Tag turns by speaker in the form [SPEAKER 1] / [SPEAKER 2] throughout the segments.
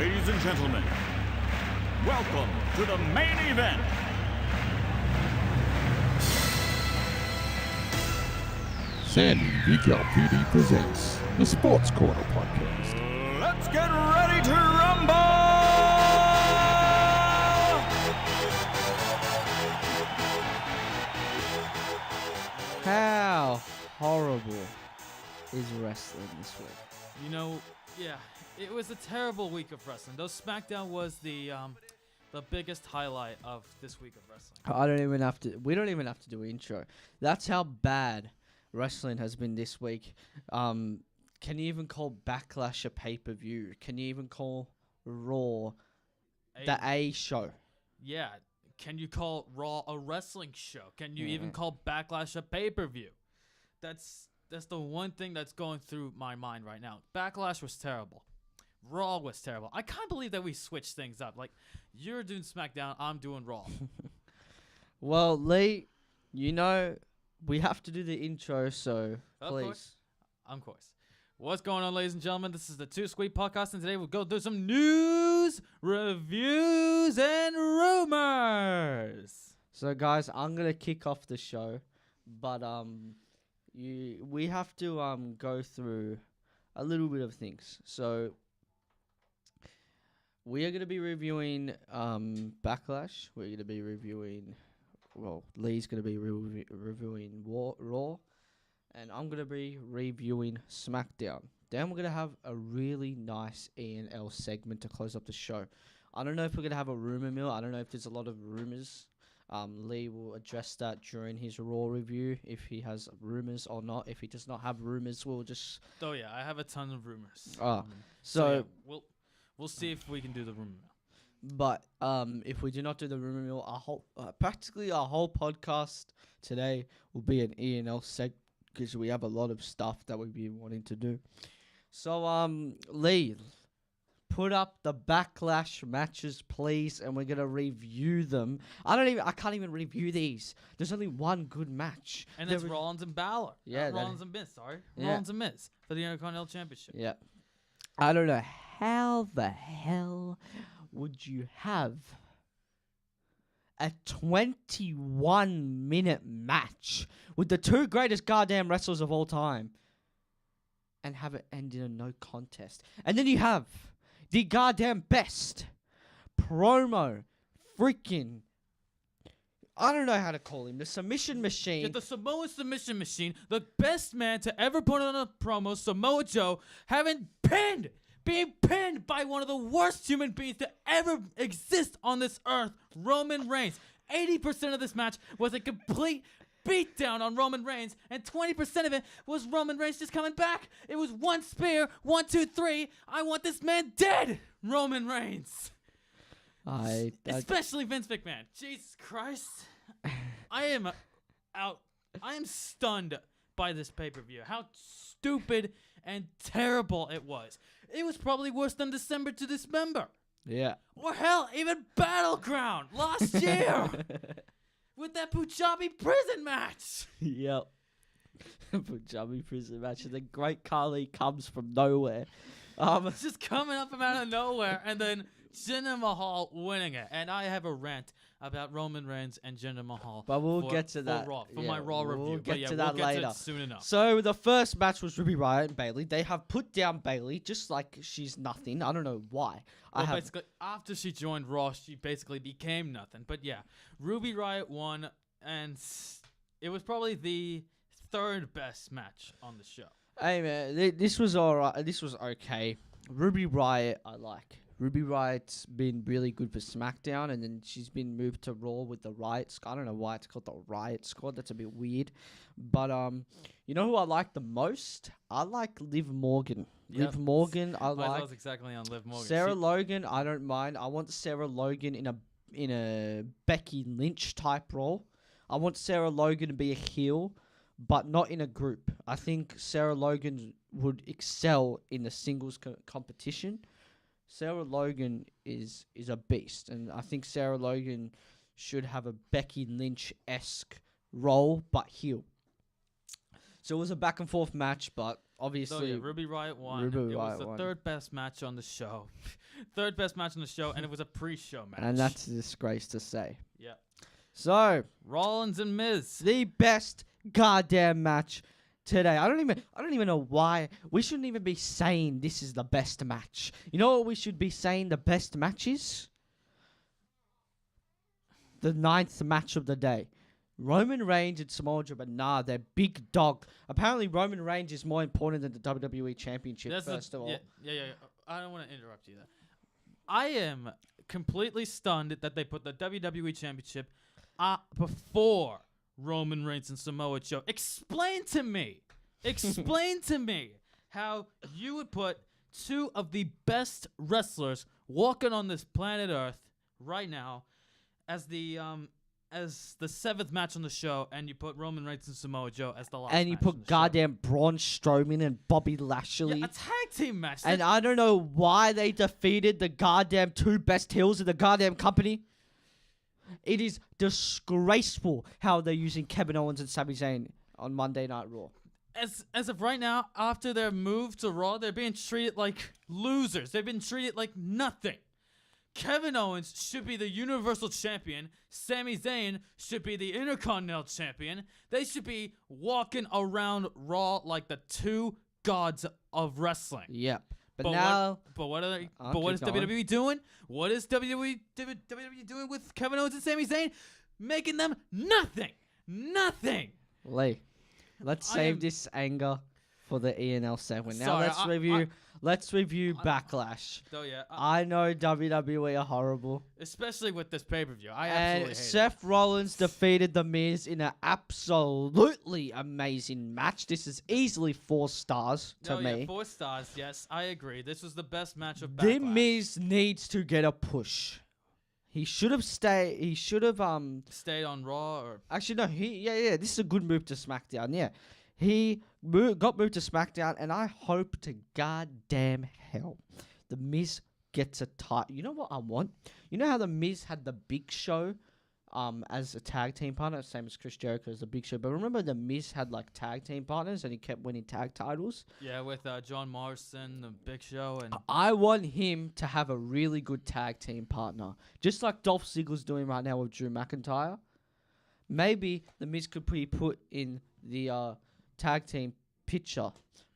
[SPEAKER 1] Ladies and gentlemen, welcome to the main event.
[SPEAKER 2] Sandy VCAL PD presents the Sports Corner Podcast.
[SPEAKER 1] Let's get ready to rumble!
[SPEAKER 3] How horrible is wrestling this week?
[SPEAKER 4] You know, yeah, it was a terrible week of wrestling. Though SmackDown was the biggest highlight of this week of wrestling.
[SPEAKER 3] We don't even have to do an intro. That's how bad wrestling has been this week. Can you even call Backlash a pay-per-view? Can you even call Raw the A show?
[SPEAKER 4] Yeah. Can you call Raw a wrestling show? Can you even call Backlash a pay-per-view? That's the one thing that's going through my mind right now. Backlash was terrible. Raw was terrible. I can't believe that we switched things up. Like, you're doing SmackDown, I'm doing Raw.
[SPEAKER 3] Well, Leigh, you know we have to do the intro, so please.
[SPEAKER 4] Of course. What's going on, ladies and gentlemen? This is the 2Sweet podcast, and today we'll go through some news, reviews, and rumors.
[SPEAKER 3] So, guys, I'm gonna kick off the show, but we have to go through a little bit of things. So, we are gonna be reviewing Backlash. We're gonna be reviewing. Well, Leigh's gonna be reviewing Raw. And I'm going to be reviewing SmackDown. Then we're going to have a really nice E&L segment to close up the show. I don't know if we're going to have a rumor mill. I don't know if there's a lot of rumors. Leigh will address that during his Raw review, if he has rumors or not. If he does not have rumors, we'll just...
[SPEAKER 4] Oh, yeah, I have a ton of rumors.
[SPEAKER 3] So
[SPEAKER 4] yeah, we'll see if we can do the rumor mill.
[SPEAKER 3] But if we do not do the rumor mill, practically our whole podcast today will be an E&L segment, because we have a lot of stuff that we've been wanting to do. So, Leigh, put up the Backlash matches, please, and we're gonna review them. I can't even review these. There's only one good match.
[SPEAKER 4] And that's Rollins and Balor.
[SPEAKER 3] Yeah,
[SPEAKER 4] Rollins and Miz, sorry.
[SPEAKER 3] Yeah.
[SPEAKER 4] Rollins and Miz for the Intercontinental Championship.
[SPEAKER 3] Yeah. I don't know how the hell would you have a 21-minute match with the two greatest goddamn wrestlers of all time and have it end in a no contest. And then you have the goddamn best promo freaking... I don't know how to call him. The submission machine.
[SPEAKER 4] Yeah, the Samoa submission machine, the best man to ever put on a promo, Samoa Joe, being pinned by one of the worst human beings to ever exist on this earth, Roman Reigns. 80% of this match was a complete beatdown on Roman Reigns, and 20% of it was Roman Reigns just coming back. It was one spear, 1, 2, 3. I want this man dead, Roman Reigns. Especially Vince McMahon. Jesus Christ. I am stunned by this pay-per-view. How stupid and terrible it was. It was probably worse than December to Dismember.
[SPEAKER 3] Yeah.
[SPEAKER 4] Or hell, even Battleground last year with that Punjabi prison match.
[SPEAKER 3] Yep. Punjabi prison match. And then Great Khali comes from nowhere.
[SPEAKER 4] It's just coming up from out of nowhere, and then Jinder Mahal winning it. And I have a rant about Roman Reigns and Jinder Mahal.
[SPEAKER 3] But we'll get to that.
[SPEAKER 4] For my Raw review.
[SPEAKER 3] We'll get to that
[SPEAKER 4] we'll
[SPEAKER 3] later.
[SPEAKER 4] Get to it soon enough.
[SPEAKER 3] So the first match was Ruby Riott and Bayley. They have put down Bayley just like she's nothing. I don't know why.
[SPEAKER 4] Basically, after she joined Raw, she basically became nothing. But yeah, Ruby Riott won, and it was probably the third best match on the show.
[SPEAKER 3] Hey man, this was alright. This was okay. Ruby Riott, I like. Ruby Riott's been really good for SmackDown, and then she's been moved to Raw with the Riott Squad. I don't know why it's called the Riott Squad. That's a bit weird. But you know who I like the most? I like Liv Morgan.
[SPEAKER 4] Yep.
[SPEAKER 3] Liv Morgan, I
[SPEAKER 4] My
[SPEAKER 3] like.
[SPEAKER 4] thoughts exactly on Liv Morgan.
[SPEAKER 3] Sarah Logan, I don't mind. I want Sarah Logan in a Becky Lynch type role. I want Sarah Logan to be a heel, but not in a group. I think Sarah Logan would excel in the singles competition. Sarah Logan is a beast, and I think Sarah Logan should have a Becky Lynch-esque role, but heel. So it was a back and forth match, but
[SPEAKER 4] So
[SPEAKER 3] obviously
[SPEAKER 4] yeah, Ruby Riott won.
[SPEAKER 3] Ruby
[SPEAKER 4] It was
[SPEAKER 3] Riott
[SPEAKER 4] the
[SPEAKER 3] won.
[SPEAKER 4] third best match on the show. Third best match on the show, and it was a pre-show match.
[SPEAKER 3] and that's a disgrace to say.
[SPEAKER 4] yeah.
[SPEAKER 3] So
[SPEAKER 4] Rollins and Miz.
[SPEAKER 3] the best goddamn match today. I don't even know why. We shouldn't even be saying this is the best match. You know what we should be saying the best match is? The 9th match of the day. Roman Reigns and Samoa Joe, but nah, they're big dog. Apparently Roman Reigns is more important than the WWE Championship, first of all.
[SPEAKER 4] Yeah. I don't want to interrupt you there. I am completely stunned that they put the WWE Championship before Roman Reigns and Samoa Joe. Explain to me how you would put two of the best wrestlers walking on this planet Earth right now as the 7th match on the show, and you put Roman Reigns and Samoa Joe as the last.
[SPEAKER 3] And you
[SPEAKER 4] match on
[SPEAKER 3] put
[SPEAKER 4] the show.
[SPEAKER 3] goddamn Braun Strowman and Bobby Lashley.
[SPEAKER 4] Yeah, a tag team match.
[SPEAKER 3] And I don't know why they defeated the goddamn 2 best heels in the goddamn company. It is disgraceful how they're using Kevin Owens and Sami Zayn on Monday Night Raw.
[SPEAKER 4] As of right now, after their move to Raw, they're being treated like losers. They've been treated like nothing. Kevin Owens should be the Universal Champion. Sami Zayn should be the Intercontinental Champion. They should be walking around Raw like the 2 gods of wrestling.
[SPEAKER 3] Yep. But
[SPEAKER 4] But
[SPEAKER 3] now...
[SPEAKER 4] what are they?
[SPEAKER 3] I'll
[SPEAKER 4] But what
[SPEAKER 3] keep
[SPEAKER 4] is
[SPEAKER 3] going.
[SPEAKER 4] WWE doing? What is WWE doing with Kevin Owens and Sami Zayn? Making them nothing. Nothing.
[SPEAKER 3] Leigh, let's
[SPEAKER 4] I
[SPEAKER 3] save
[SPEAKER 4] am-
[SPEAKER 3] this anger for the ENL segment. Now
[SPEAKER 4] Sorry,
[SPEAKER 3] let's review Backlash.
[SPEAKER 4] So yeah,
[SPEAKER 3] I know WWE are horrible.
[SPEAKER 4] especially with this pay-per-view, I
[SPEAKER 3] And
[SPEAKER 4] absolutely hate
[SPEAKER 3] Seth Rollins defeated The Miz in an absolutely amazing match. This is easily 4 stars
[SPEAKER 4] it.
[SPEAKER 3] to me.
[SPEAKER 4] Yeah, 4 stars. Yes, I agree. This was the best match of
[SPEAKER 3] The
[SPEAKER 4] Backlash.
[SPEAKER 3] Miz needs to get a push. He should have stayed. He should have
[SPEAKER 4] Stayed on Raw or
[SPEAKER 3] Actually, no. Yeah. This is a good move to SmackDown. Yeah, he got moved to SmackDown, and I hope to goddamn hell the Miz gets a title. You know what I want? You know how the Miz had the Big Show, as a tag team partner, same as Chris Jericho as the Big Show. But remember, the Miz had like tag team partners, and he kept winning tag titles.
[SPEAKER 4] yeah, with John Morrison, the Big Show, and
[SPEAKER 3] I want him to have a really good tag team partner, just like Dolph Ziggler's doing right now with Drew McIntyre. Maybe the Miz could be put in the tag team picture,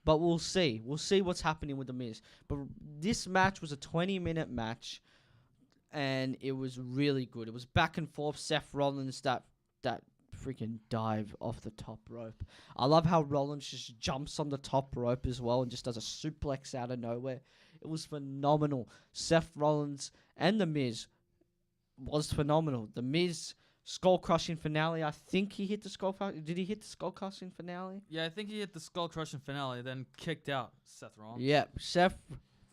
[SPEAKER 3] but we'll see. We'll see what's happening with the Miz. But this match was a 20-minute match, and it was really good. It was back and forth. Seth Rollins, that freaking dive off the top rope. I love how Rollins just jumps on the top rope as well and just does a suplex out of nowhere. It was phenomenal. Seth Rollins and The Miz was phenomenal. The Miz skull-crushing finale. I think he hit the skull-crushing. Did he hit the skull-crushing finale?
[SPEAKER 4] yeah, I think he hit the skull crushing finale, then kicked out Seth Rollins.
[SPEAKER 3] Yep. Seth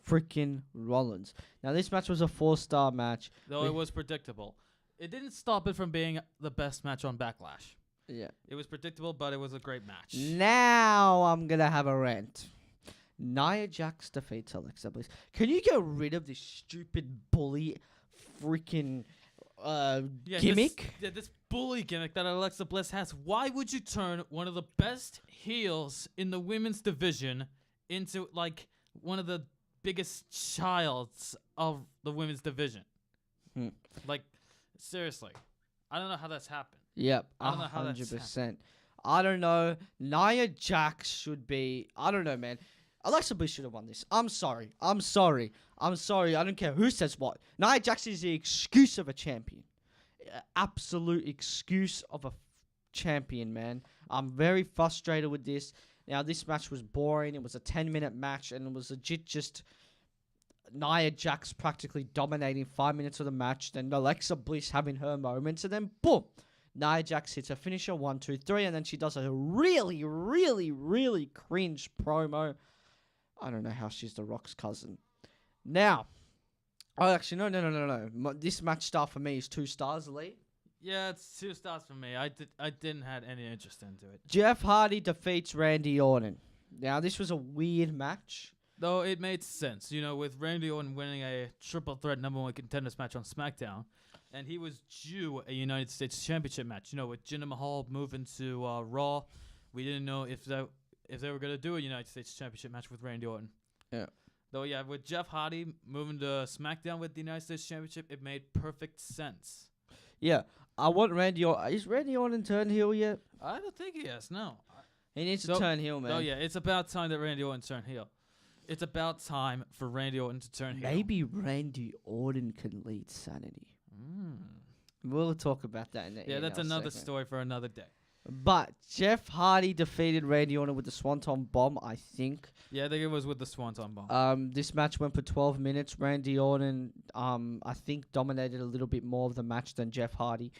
[SPEAKER 3] freaking Rollins. Now, this match was a 4-star match.
[SPEAKER 4] Though it was predictable. It didn't stop it from being the best match on Backlash.
[SPEAKER 3] Yeah.
[SPEAKER 4] It was predictable, but it was a great match.
[SPEAKER 3] Now I'm going to have a rant. Nia Jax defeats Alexa Bliss. Can you get rid of this stupid bully freaking gimmick?
[SPEAKER 4] This bully gimmick that Alexa Bliss has. Why would you turn one of the best heels in the women's division into like one of the biggest childs of the women's division? Like, seriously, I don't know how that's happened.
[SPEAKER 3] Yep,
[SPEAKER 4] I don't know how that's
[SPEAKER 3] 100%. I don't know. Nia Jax should be... I don't know, man. Alexa Bliss should have won this. I'm sorry. I don't care who says what. Nia Jax is the excuse of a champion. Absolute excuse of a champion, man. I'm very frustrated with this. Now, this match was boring. It was a 10-minute match, and it was legit just Nia Jax practically dominating 5 minutes of the match, then Alexa Bliss having her moments, and then boom, Nia Jax hits her finisher, 1, 2, 3, and then she does a really, really, really cringe promo. I don't know how she's The Rock's cousin. Now, actually, no. This match star for me is 2 stars, Leigh.
[SPEAKER 4] Yeah, it's 2 stars for me. I didn't have any interest into it.
[SPEAKER 3] Jeff Hardy defeats Randy Orton. Now, this was a weird match.
[SPEAKER 4] Though it made sense, with Randy Orton winning a triple threat #1 contenders match on SmackDown, and he was due a United States Championship match, with Jinder Mahal moving to Raw. we didn't know if they were gonna do a United States Championship match with Randy Orton.
[SPEAKER 3] Yeah.
[SPEAKER 4] Though yeah, with Jeff Hardy moving to SmackDown with the United States Championship, it made perfect sense.
[SPEAKER 3] Yeah. I want Randy Orton. Is Randy Orton turned heel yet?
[SPEAKER 4] I don't think he has. No.
[SPEAKER 3] He needs to turn heel, man.
[SPEAKER 4] Oh yeah, it's about time that Randy Orton turned heel. It's about time for Randy Orton to turn heel.
[SPEAKER 3] Maybe Randy Orton can lead Sanity.
[SPEAKER 4] Mm.
[SPEAKER 3] We'll talk about that in the
[SPEAKER 4] Yeah, that's
[SPEAKER 3] email
[SPEAKER 4] another
[SPEAKER 3] segment.
[SPEAKER 4] story for another day.
[SPEAKER 3] But Jeff Hardy defeated Randy Orton with the Swanton Bomb, I think.
[SPEAKER 4] Yeah, I think it was with the Swanton Bomb.
[SPEAKER 3] This match went for 12 minutes. Randy Orton, I think, dominated a little bit more of the match than Jeff Hardy.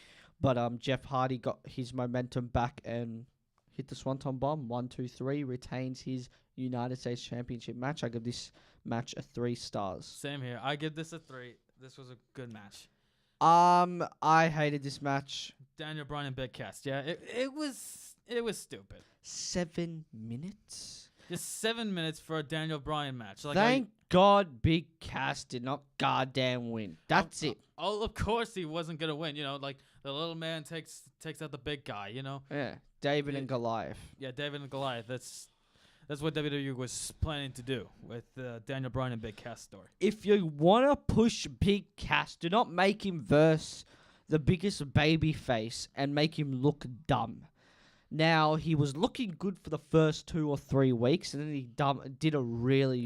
[SPEAKER 3] But Jeff Hardy got his momentum back and hit the Swanton Bomb. 1, 2, 3. Retains his United States Championship match. I give this match a 3 stars.
[SPEAKER 4] Same here. I give this a 3. This was a good match.
[SPEAKER 3] I hated this match.
[SPEAKER 4] Daniel Bryan and Big Cass. Yeah, it was stupid.
[SPEAKER 3] 7 minutes.
[SPEAKER 4] Just 7 minutes for a Daniel Bryan match. Like
[SPEAKER 3] Thank God Big Cass did not goddamn win. That's it.
[SPEAKER 4] Oh, of course he wasn't gonna win. You know, like the little man takes out the big guy. You know.
[SPEAKER 3] Yeah, David and Goliath.
[SPEAKER 4] Yeah, David and Goliath. That's what WWE was planning to do with Daniel Bryan and Big Cass story.
[SPEAKER 3] If you want to push Big Cass, do not make him verse the biggest baby face and make him look dumb. Now, he was looking good for the first 2 or 3 weeks, and then he did a really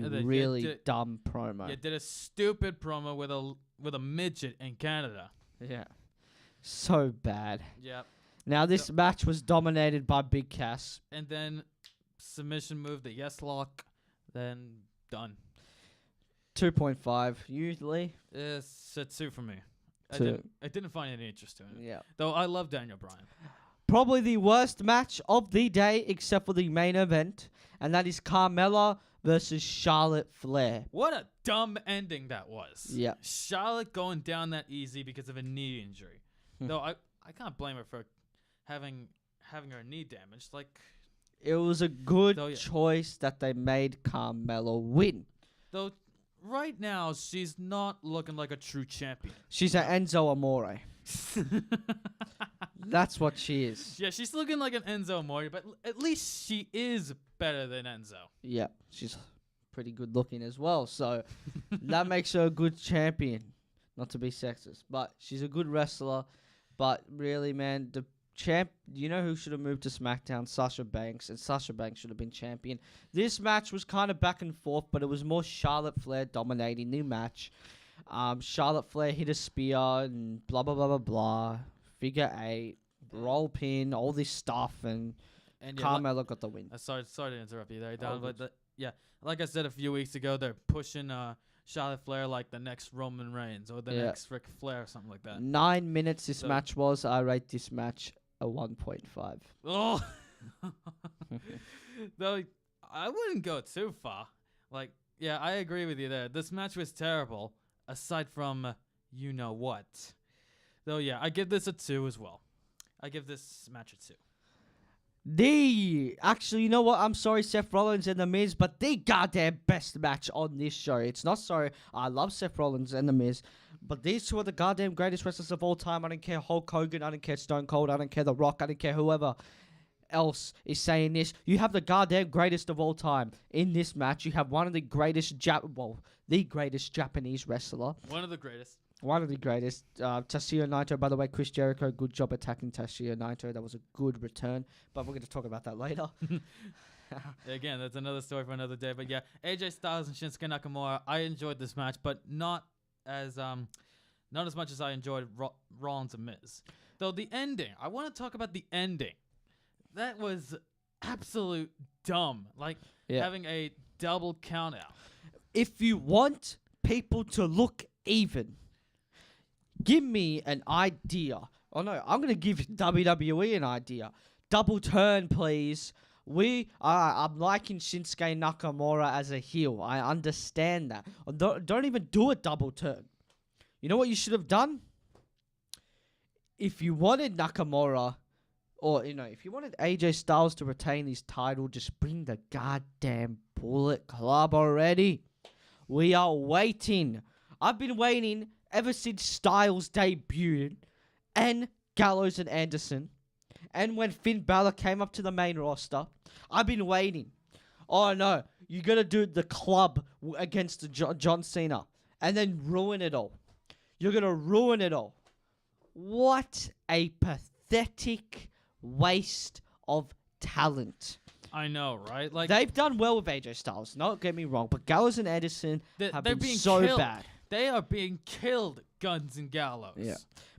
[SPEAKER 3] dumb promo.
[SPEAKER 4] Yeah, did a stupid promo with a midget in Canada.
[SPEAKER 3] Yeah. So bad.
[SPEAKER 4] Yeah.
[SPEAKER 3] Now, this match was dominated by Big Cass.
[SPEAKER 4] And then submission move, the yes lock, then done.
[SPEAKER 3] 2.5. You, Leigh?
[SPEAKER 4] It's a 2 for me.
[SPEAKER 3] Two.
[SPEAKER 4] I didn't find any interest in it.
[SPEAKER 3] Yeah.
[SPEAKER 4] Though I love Daniel Bryan.
[SPEAKER 3] Probably the worst match of the day, except for the main event, and that is Carmella versus Charlotte Flair.
[SPEAKER 4] What a dumb ending that was.
[SPEAKER 3] Yeah.
[SPEAKER 4] Charlotte going down that easy because of a knee injury. Though I can't blame her for having her knee damaged. Like,
[SPEAKER 3] it was a good
[SPEAKER 4] So, yeah.
[SPEAKER 3] choice that they made Carmella win.
[SPEAKER 4] though right now she's not looking like a true champion.
[SPEAKER 3] She's an Enzo Amore. That's what she is.
[SPEAKER 4] Yeah, she's looking like an Enzo Amore, but at least she is better than Enzo.
[SPEAKER 3] Yeah, she's pretty good looking as well. So that makes her a good champion. Not to be sexist, but she's a good wrestler. But really, man, the champ, you know who should have moved to SmackDown? Sasha Banks, and Sasha Banks should have been champion. This match was kind of back and forth, but it was more Charlotte Flair dominating the match. Charlotte Flair hit a spear and blah, blah, blah, blah, blah. Figure 8, roll pin, all this stuff, and
[SPEAKER 4] And
[SPEAKER 3] Carmella got the win.
[SPEAKER 4] sorry to interrupt you there,
[SPEAKER 3] Oh,
[SPEAKER 4] Don, but like I said a few weeks ago, they're pushing Charlotte Flair like the next Roman Reigns or the
[SPEAKER 3] Yeah.
[SPEAKER 4] next Ric Flair or something like that.
[SPEAKER 3] 9 minutes this
[SPEAKER 4] So-
[SPEAKER 3] match was. I rate this match a 1.5.
[SPEAKER 4] Oh, though I wouldn't go too far. Like, yeah, I agree with you there. This match was terrible, aside from you know what. Though, yeah, I give this a 2 as well. I give this match a 2.
[SPEAKER 3] Actually, you know what? I'm sorry, Seth Rollins and The Miz, but the goddamn best match on this show. It's not sorry. I love Seth Rollins and The Miz, but these two are the goddamn greatest wrestlers of all time. I don't care Hulk Hogan. I don't care Stone Cold. I don't care The Rock. I don't care whoever else is saying this. You have the goddamn greatest of all time. In this match, you have one of the greatest, the greatest Japanese wrestler.
[SPEAKER 4] One of the greatest.
[SPEAKER 3] One of the greatest. Tatsuya Naito, by the way, Chris Jericho, good job attacking Tatsuya Naito. That was a good return, but we're going to talk about that later.
[SPEAKER 4] Again, that's another story for another day. But yeah, AJ Styles and Shinsuke Nakamura, I enjoyed this match, but not as much as I enjoyed Rollins and Miz. Though the ending, I want to talk about the ending. That was absolute dumb. Like having a double count out.
[SPEAKER 3] If you want people to look even, give me an idea. Oh no, I'm gonna give WWE an idea. Double turn, please. I'm liking Shinsuke Nakamura as a heel. I understand that. Don't even do a double turn. You know what you should have done? If you wanted Nakamura, or if you wanted AJ Styles to retain his title, just bring the goddamn Bullet Club already. We are waiting. I've been waiting ever since Styles debuted, and Gallows and Anderson, And when Finn Balor came up to the main roster, I've been waiting. Oh no, you gotta do the club against John Cena and then ruin it all. You're gonna ruin it all. What a pathetic waste of talent.
[SPEAKER 4] I know, right? Like
[SPEAKER 3] They've done well with AJ Styles, don't get me wrong, but Gallows and Edison have
[SPEAKER 4] they're
[SPEAKER 3] been
[SPEAKER 4] being
[SPEAKER 3] so
[SPEAKER 4] killed.
[SPEAKER 3] bad.
[SPEAKER 4] They are being killed, Guns and Gallows.
[SPEAKER 3] Yeah.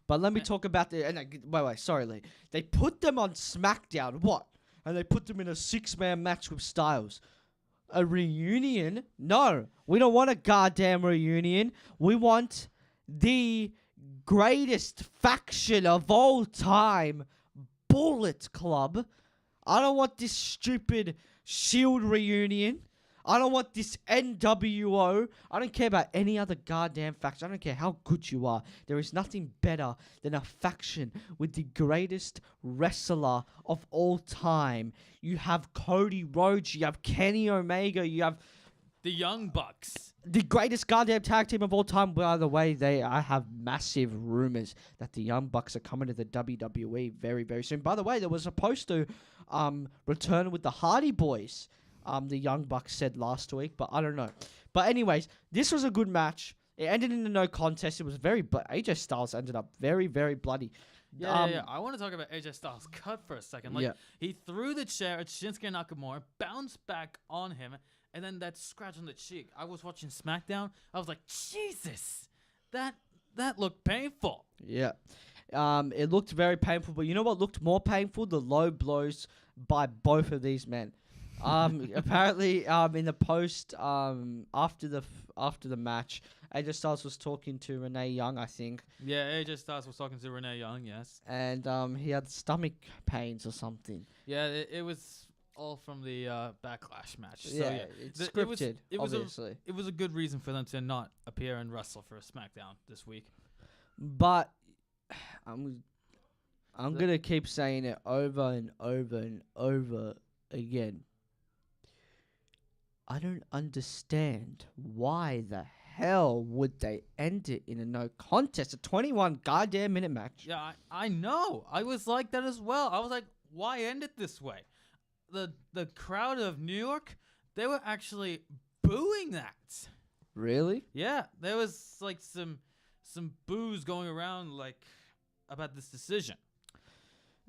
[SPEAKER 3] But let me talk about the... Wait, sorry, Lee. They put them on SmackDown. What? And they put them in a 6-man match with Styles. A reunion? No. We don't want a goddamn reunion. We want the greatest faction of all time, Bullet Club. I don't want this stupid Shield reunion. I don't want this NWO. I don't care about any other goddamn faction. I don't care how good you are. There is nothing better than a faction with the greatest wrestler of all time. You have Cody Rhodes. You have Kenny Omega. You have
[SPEAKER 4] The Young Bucks.
[SPEAKER 3] the greatest goddamn tag team of all time. By the way, I have massive rumors that the Young Bucks are coming to the WWE very, very soon. By the way, they were supposed to return with the Hardy Boys. The Young Bucks said last week, but I don't know. But anyways, this was a good match. It ended in a no contest. It was very, but AJ Styles ended up very, very bloody.
[SPEAKER 4] Yeah. I want to talk about AJ Styles' cut for a second. Like,
[SPEAKER 3] Yeah.
[SPEAKER 4] he threw the chair at Shinsuke Nakamura, bounced back on him, and then that scratch on the cheek. I was watching SmackDown. I was like, Jesus, that looked painful.
[SPEAKER 3] Yeah. It looked very painful, but you know what looked more painful? The low blows by both of these men. Apparently, in the post, after the match, AJ Styles was talking to Renee Young, I think.
[SPEAKER 4] Yeah, AJ Styles was talking to Renee Young, yes.
[SPEAKER 3] And he had stomach pains or something.
[SPEAKER 4] Yeah, it was all from the Backlash match. So,
[SPEAKER 3] Yeah, it's scripted, obviously.
[SPEAKER 4] It was a good reason for them to not appear and wrestle for SmackDown this week.
[SPEAKER 3] But I'm gonna keep saying it over and over and over again. I don't understand why the hell would they end it in a no contest, a 21 goddamn minute match.
[SPEAKER 4] Yeah, I know. I was like that as well. I was like, why end it this way? The crowd of New York, they were actually booing that.
[SPEAKER 3] Really?
[SPEAKER 4] Yeah, there was like some boos going around like about this decision.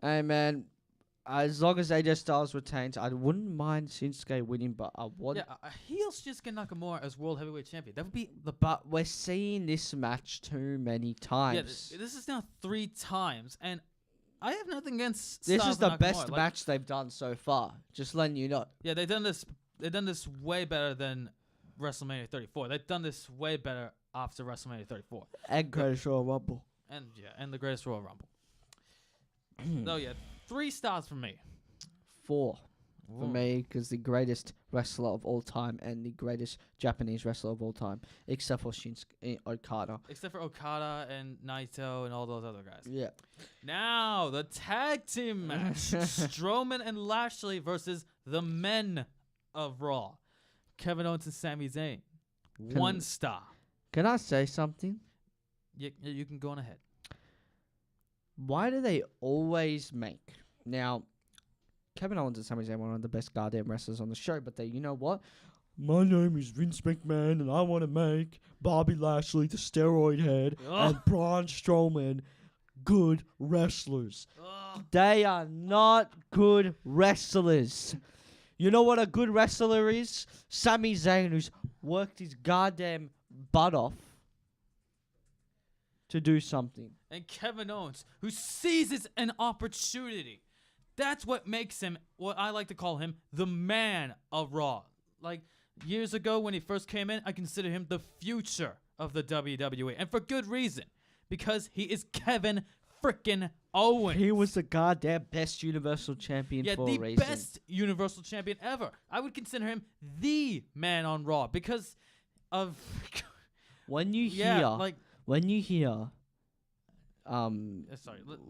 [SPEAKER 3] Hey man, as long as AJ Styles retains, I wouldn't mind Shinsuke winning, but I want.
[SPEAKER 4] Yeah, a heel Shinsuke Nakamura as World Heavyweight Champion. That would be the.
[SPEAKER 3] But we're seeing this match too many times.
[SPEAKER 4] Yeah, this is now 3 times, and I have nothing against.
[SPEAKER 3] This
[SPEAKER 4] Styles
[SPEAKER 3] is the
[SPEAKER 4] and Nakamura.
[SPEAKER 3] best
[SPEAKER 4] Like,
[SPEAKER 3] match they've done so far. Just letting you know.
[SPEAKER 4] Yeah, they've done this. They've done this way better than WrestleMania 34. They've done this way better after WrestleMania 34.
[SPEAKER 3] And Greatest Royal Rumble.
[SPEAKER 4] And the Greatest Royal Rumble. So yeah, 3 stars from me.
[SPEAKER 3] 4 for
[SPEAKER 4] Ooh.
[SPEAKER 3] me, because the greatest wrestler of all time and the greatest Japanese wrestler of all time, except for Shinsuke Okada.
[SPEAKER 4] Except for Okada and Naito and all those other guys.
[SPEAKER 3] Yeah.
[SPEAKER 4] Now, the tag team match. Strowman and Lashley versus the men of Raw. Kevin Owens and Sami Zayn. 1 star.
[SPEAKER 3] Can I say something?
[SPEAKER 4] You can go on ahead.
[SPEAKER 3] Why do they always make... Now, Kevin Owens and Sami Zayn are one of the best goddamn wrestlers on the show, but you know what? My name is Vince McMahon, and I want to make Bobby Lashley the steroid head and Braun Strowman good wrestlers. They are not good wrestlers. You know what a good wrestler is? Sami Zayn, who's worked his goddamn butt off to do something.
[SPEAKER 4] And Kevin Owens, who seizes an opportunity. That's what makes him, what I like to call him, the man of Raw. Like, years ago when he first came in, I consider him the future of the WWE. And for good reason. Because he is Kevin frickin' Owens.
[SPEAKER 3] He was the goddamn best Universal Champion for a reason.
[SPEAKER 4] Yeah, the best Universal Champion ever. I would consider him the man on Raw because of...
[SPEAKER 3] When you hear...
[SPEAKER 4] sorry, let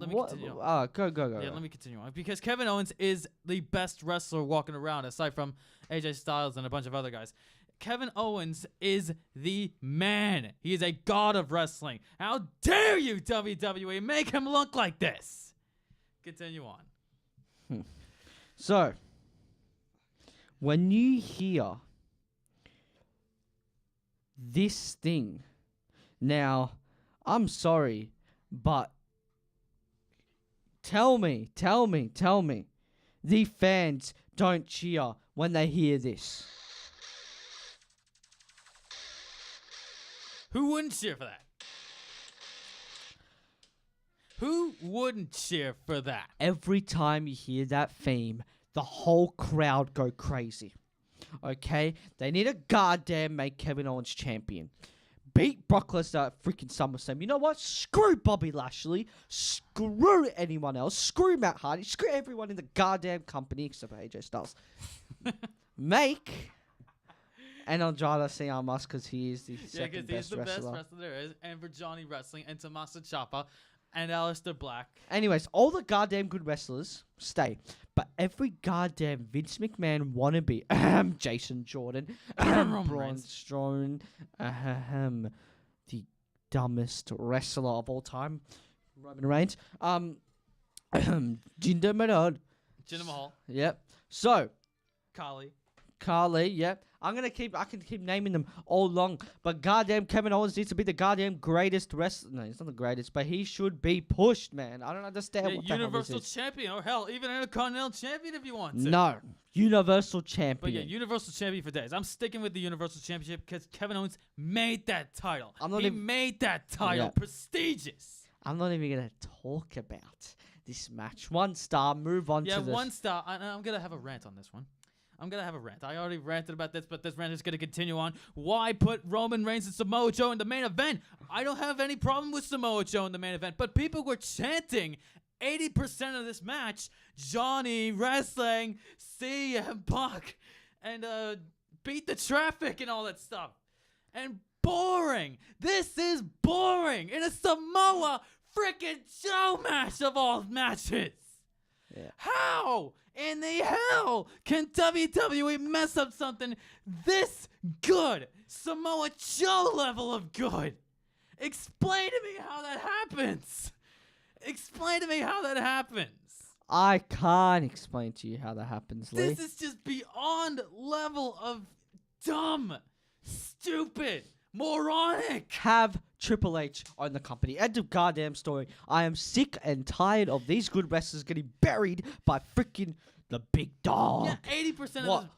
[SPEAKER 4] me continue.
[SPEAKER 3] Go.
[SPEAKER 4] Yeah, let me continue on. Because Kevin Owens is the best wrestler walking around, aside from AJ Styles and a bunch of other guys. Kevin Owens is the man. He is a god of wrestling. How dare you, WWE, make him look like this? Continue on.
[SPEAKER 3] So, when you hear this thing, now, I'm sorry, but tell me, the fans don't cheer when they hear this.
[SPEAKER 4] Who wouldn't cheer for that? Who wouldn't cheer for that?
[SPEAKER 3] Every time you hear that theme, the whole crowd go crazy. Okay? They need to goddamn make Kevin Owens champion. Beat Brock Lesnar at freaking SummerSlam. You know what? Screw Bobby Lashley. Screw anyone else. Screw Matt Hardy. Screw everyone in the goddamn company except for AJ Styles. Make and Andrade Cien Almas because he is the second best wrestler.
[SPEAKER 4] Best wrestler there is. And for Johnny Wrestling and Tommaso Ciampa and Aleister Black.
[SPEAKER 3] Anyways, all the goddamn good wrestlers stay. But every goddamn Vince McMahon wannabe, Jason Jordan, Braun Strowman, the dumbest wrestler of all time, Roman Reigns, Jinder Mahal. Yep. So, Carly, yep. I can keep naming them all long, but goddamn Kevin Owens needs to be the goddamn greatest wrestler. No, he's not the greatest, but he should be pushed, man. I don't understand what the hell this
[SPEAKER 4] Universal
[SPEAKER 3] is.
[SPEAKER 4] Champion, or hell, even Intercontinental Champion if you want to.
[SPEAKER 3] No, Universal Champion.
[SPEAKER 4] But yeah, Universal Champion for days. I'm sticking with the Universal Championship because Kevin Owens made that title. He made that title prestigious.
[SPEAKER 3] I'm not even gonna talk about this match. 1 star. Move on to the
[SPEAKER 4] 1 star. I'm gonna have a rant on this one. I already ranted about this, but this rant is going to continue on. Why put Roman Reigns and Samoa Joe in the main event? I don't have any problem with Samoa Joe in the main event, but people were chanting 80% of this match, Johnny Wrestling, CM Punk, and beat the traffic and all that stuff. And boring. This is boring in a Samoa freaking Joe match of all matches.
[SPEAKER 3] Yeah.
[SPEAKER 4] How in the hell can WWE mess up something this good? Samoa Joe level of good. Explain to me how that happens.
[SPEAKER 3] I can't explain to you how that happens, Leigh.
[SPEAKER 4] This is just beyond level of dumb, stupid, moronic.
[SPEAKER 3] Have Triple H own the company. End of goddamn story. I am sick and tired of these good wrestlers getting buried by freaking the big dog.
[SPEAKER 4] Yeah, 80% of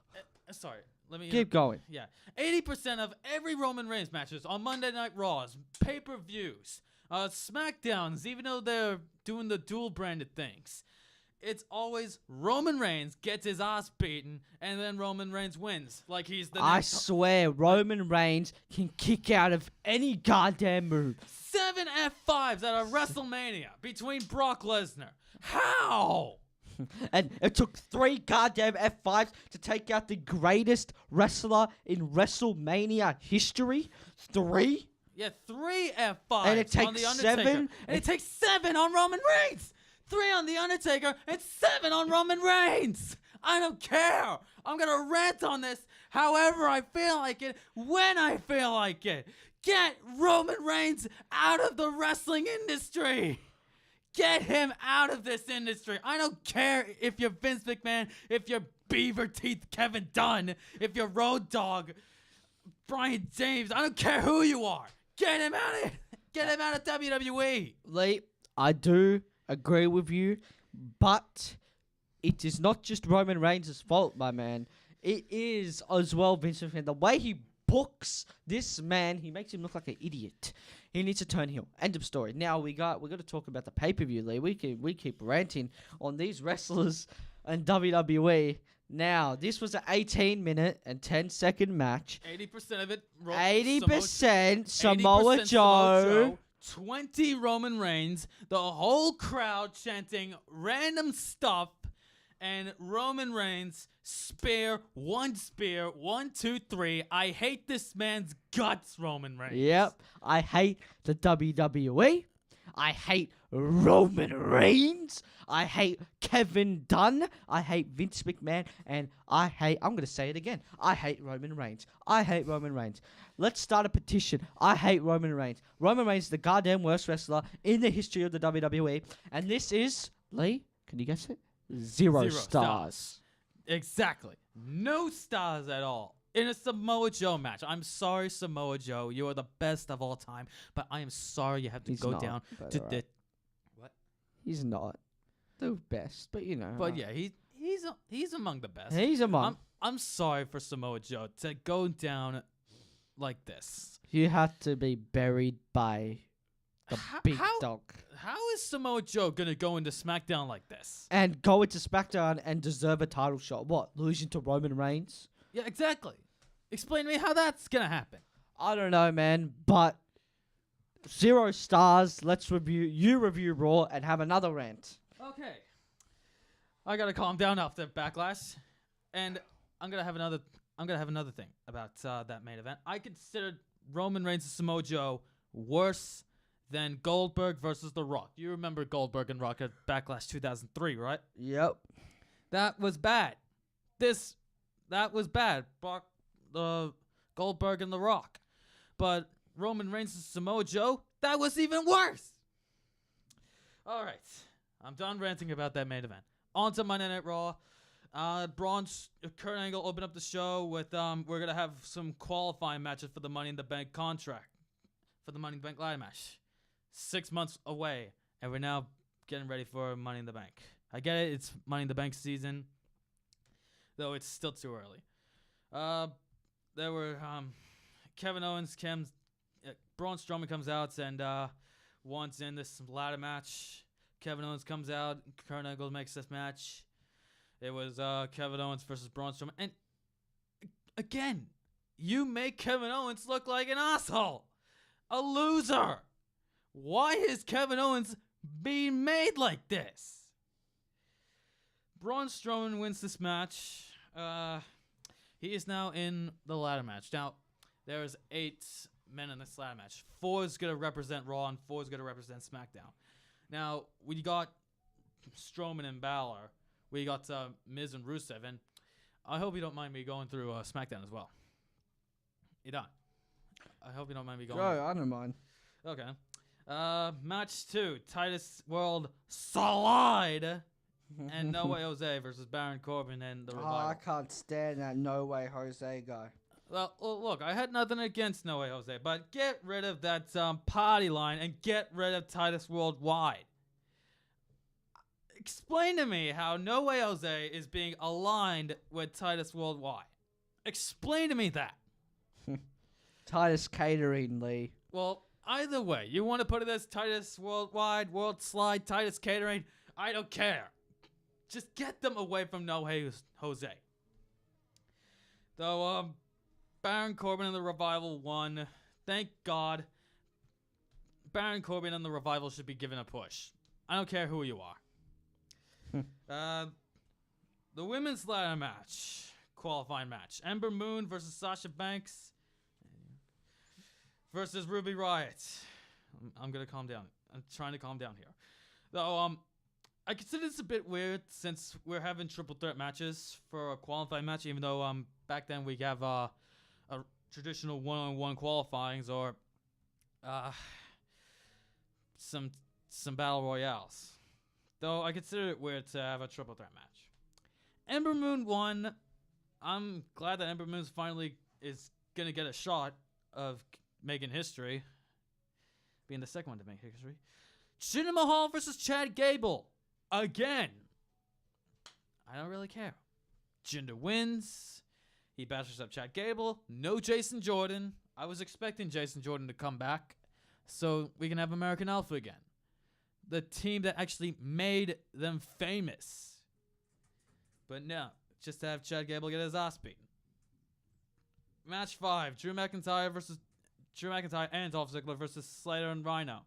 [SPEAKER 4] this. Sorry, let me
[SPEAKER 3] keep going.
[SPEAKER 4] Yeah, 80% of every Roman Reigns matches on Monday Night Raws, pay-per-views, SmackDowns, even though they're doing the dual branded things, it's always Roman Reigns gets his ass beaten, and then Roman Reigns wins. Like he's the
[SPEAKER 3] I swear, Roman Reigns can kick out of any goddamn move.
[SPEAKER 4] 7 F5s at a WrestleMania between Brock Lesnar. How?
[SPEAKER 3] And it took 3 goddamn F5s to take out the greatest wrestler in WrestleMania history. 3?
[SPEAKER 4] Yeah, 3 F5s
[SPEAKER 3] and it takes
[SPEAKER 4] on The Undertaker.
[SPEAKER 3] 7?
[SPEAKER 4] And it takes 7 on Roman Reigns. 3 on The Undertaker and 7 on Roman Reigns. I don't care. I'm going to rant on this however I feel like it, when I feel like it. Get Roman Reigns out of the wrestling industry. Get him out of this industry. I don't care if you're Vince McMahon, if you're Beaver Teeth Kevin Dunn, if you're Road Dogg Brian James. I don't care who you are. Get him out of Get him out of WWE.
[SPEAKER 3] Leigh, I do agree with you, but it is not just Roman Reigns' fault, my man. It is as well Vince McMahon. The way he books this man, he makes him look like an idiot. He needs to turn heel. End of story. Now we got to talk about the pay-per-view, Leigh. We keep ranting on these wrestlers and WWE. Now, this was an 18-minute and 10-second match.
[SPEAKER 4] 80% of it.
[SPEAKER 3] 80% Samoa Joe.
[SPEAKER 4] 20 Roman Reigns. The whole crowd chanting random stuff. And Roman Reigns, spear, 1, 2, 3. I hate this man's guts, Roman Reigns.
[SPEAKER 3] Yep. I hate the WWE. I hate Roman Reigns. I hate Kevin Dunn. I hate Vince McMahon. And I'm going to say it again. I hate Roman Reigns. I hate Roman Reigns. Let's start a petition. I hate Roman Reigns. Roman Reigns is the goddamn worst wrestler in the history of the WWE. And this is, Leigh, can you guess it? Zero stars.
[SPEAKER 4] Exactly. No stars at all. In a Samoa Joe match. I'm sorry, Samoa Joe. You are the best of all time. But I am sorry you have to
[SPEAKER 3] He's
[SPEAKER 4] go
[SPEAKER 3] not,
[SPEAKER 4] down
[SPEAKER 3] but
[SPEAKER 4] to
[SPEAKER 3] alright.
[SPEAKER 4] What?
[SPEAKER 3] He's not the best, but you know.
[SPEAKER 4] But yeah, he's among the best.
[SPEAKER 3] He's among.
[SPEAKER 4] I'm sorry for Samoa Joe to go down like this.
[SPEAKER 3] You have to be buried by the big dog.
[SPEAKER 4] How is Samoa Joe gonna go into SmackDown like this?
[SPEAKER 3] And go into SmackDown and deserve a title shot. What? Losing to Roman Reigns?
[SPEAKER 4] Yeah, exactly. Explain to me how that's gonna happen.
[SPEAKER 3] I don't know, man. But 0 stars. Let's review Raw and have another rant.
[SPEAKER 4] Okay. I gotta calm down after Backlash, and I'm gonna have another thing about that main event. I considered Roman Reigns and Samoa Joe worse than Goldberg versus The Rock. You remember Goldberg and Rock at Backlash 2003, right?
[SPEAKER 3] Yep.
[SPEAKER 4] That was bad. That was bad. Goldberg and The Rock. But Roman Reigns and Samoa Joe, that was even worse. All right. I'm done ranting about that main event. On to Monday Night Raw. Kurt Angle opened up the show with we're gonna have some qualifying matches for the Money in the Bank contract, for the Money in the Bank ladder match. 6 months away, and we're now getting ready for Money in the Bank. I get it, it's Money in the Bank season, though it's still too early. There were Kevin Owens, Braun Strowman comes out and wants in this ladder match. Kevin Owens comes out, Kurt Angle makes this match. It was Kevin Owens versus Braun Strowman. And again, you make Kevin Owens look like an asshole. A loser. Why is Kevin Owens being made like this? Braun Strowman wins this match. He is now in the ladder match. Now, there's 8 men in this ladder match. 4 is going to represent Raw and 4 is going to represent SmackDown. Now, we got Strowman and Balor. We got Miz and Rusev. And I hope you don't mind me going through SmackDown as well. Edan, I hope you don't mind me going.
[SPEAKER 3] I don't mind.
[SPEAKER 4] Okay. Match 2. Titus World Slide. And No Way Jose versus Baron Corbin and the Revival.
[SPEAKER 3] I can't stand that No Way Jose guy.
[SPEAKER 4] Well, look, I had nothing against No Way Jose, but get rid of that party line and get rid of Titus Worldwide. Explain to me how No Way Jose is being aligned with Titus Worldwide. Explain to me that.
[SPEAKER 3] Titus Catering, Leigh.
[SPEAKER 4] Well, either way, you want to put it as Titus Worldwide, World Slide, Titus Catering, I don't care. Just get them away from No Way Jose. Though, Baron Corbin and the Revival won. Thank God. Baron Corbin and the Revival should be given a push. I don't care who you are. The women's ladder match. Qualifying match. Ember Moon versus Sasha Banks. Versus Ruby Riott. I'm gonna calm down. I'm trying to calm down here. Though, I consider this a bit weird since we're having triple threat matches for a qualifying match, even though back then we have a traditional one-on-one qualifyings or some battle royales. Though I consider it weird to have a triple threat match. Ember Moon won. I'm glad that Ember Moon finally is gonna get a shot of making history, being the second one to make history. Jinder Mahal versus Chad Gable. Again. I don't really care. Jinder wins. He bashes up Chad Gable. No Jason Jordan. I was expecting Jason Jordan to come back so we can have American Alpha again. The team that actually made them famous. But no, just to have Chad Gable get his ass beaten. Match 5. Drew McIntyre and Dolph Ziggler versus Slater and Rhino.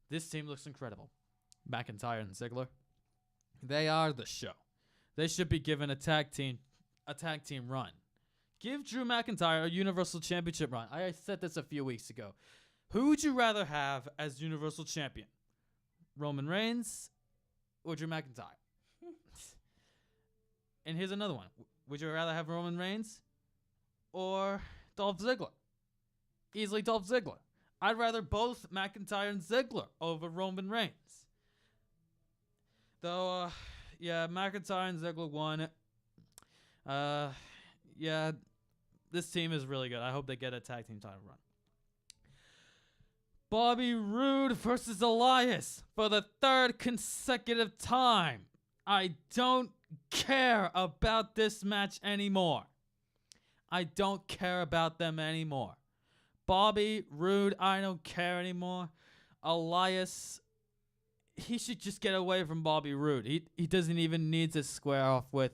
[SPEAKER 4] This team looks incredible. McIntyre and Ziggler. They are the show. They should be given a tag team run. Give Drew McIntyre a Universal Championship run. I said this a few weeks ago. Who would you rather have as Universal Champion? Roman Reigns or Drew McIntyre? And here's another one. Would you rather have Roman Reigns or Dolph Ziggler? Easily Dolph Ziggler. I'd rather both McIntyre and Ziggler over Roman Reigns. Though, Yeah, McIntyre and Ziggler won. Yeah, this team is really good. I hope they get a tag team title run. Bobby Roode versus Elias for the 3rd consecutive time. I don't care about this match anymore. I don't care about them anymore. Bobby Roode, I don't care anymore. Elias, he should just get away from Bobby Roode. He doesn't even need to square off with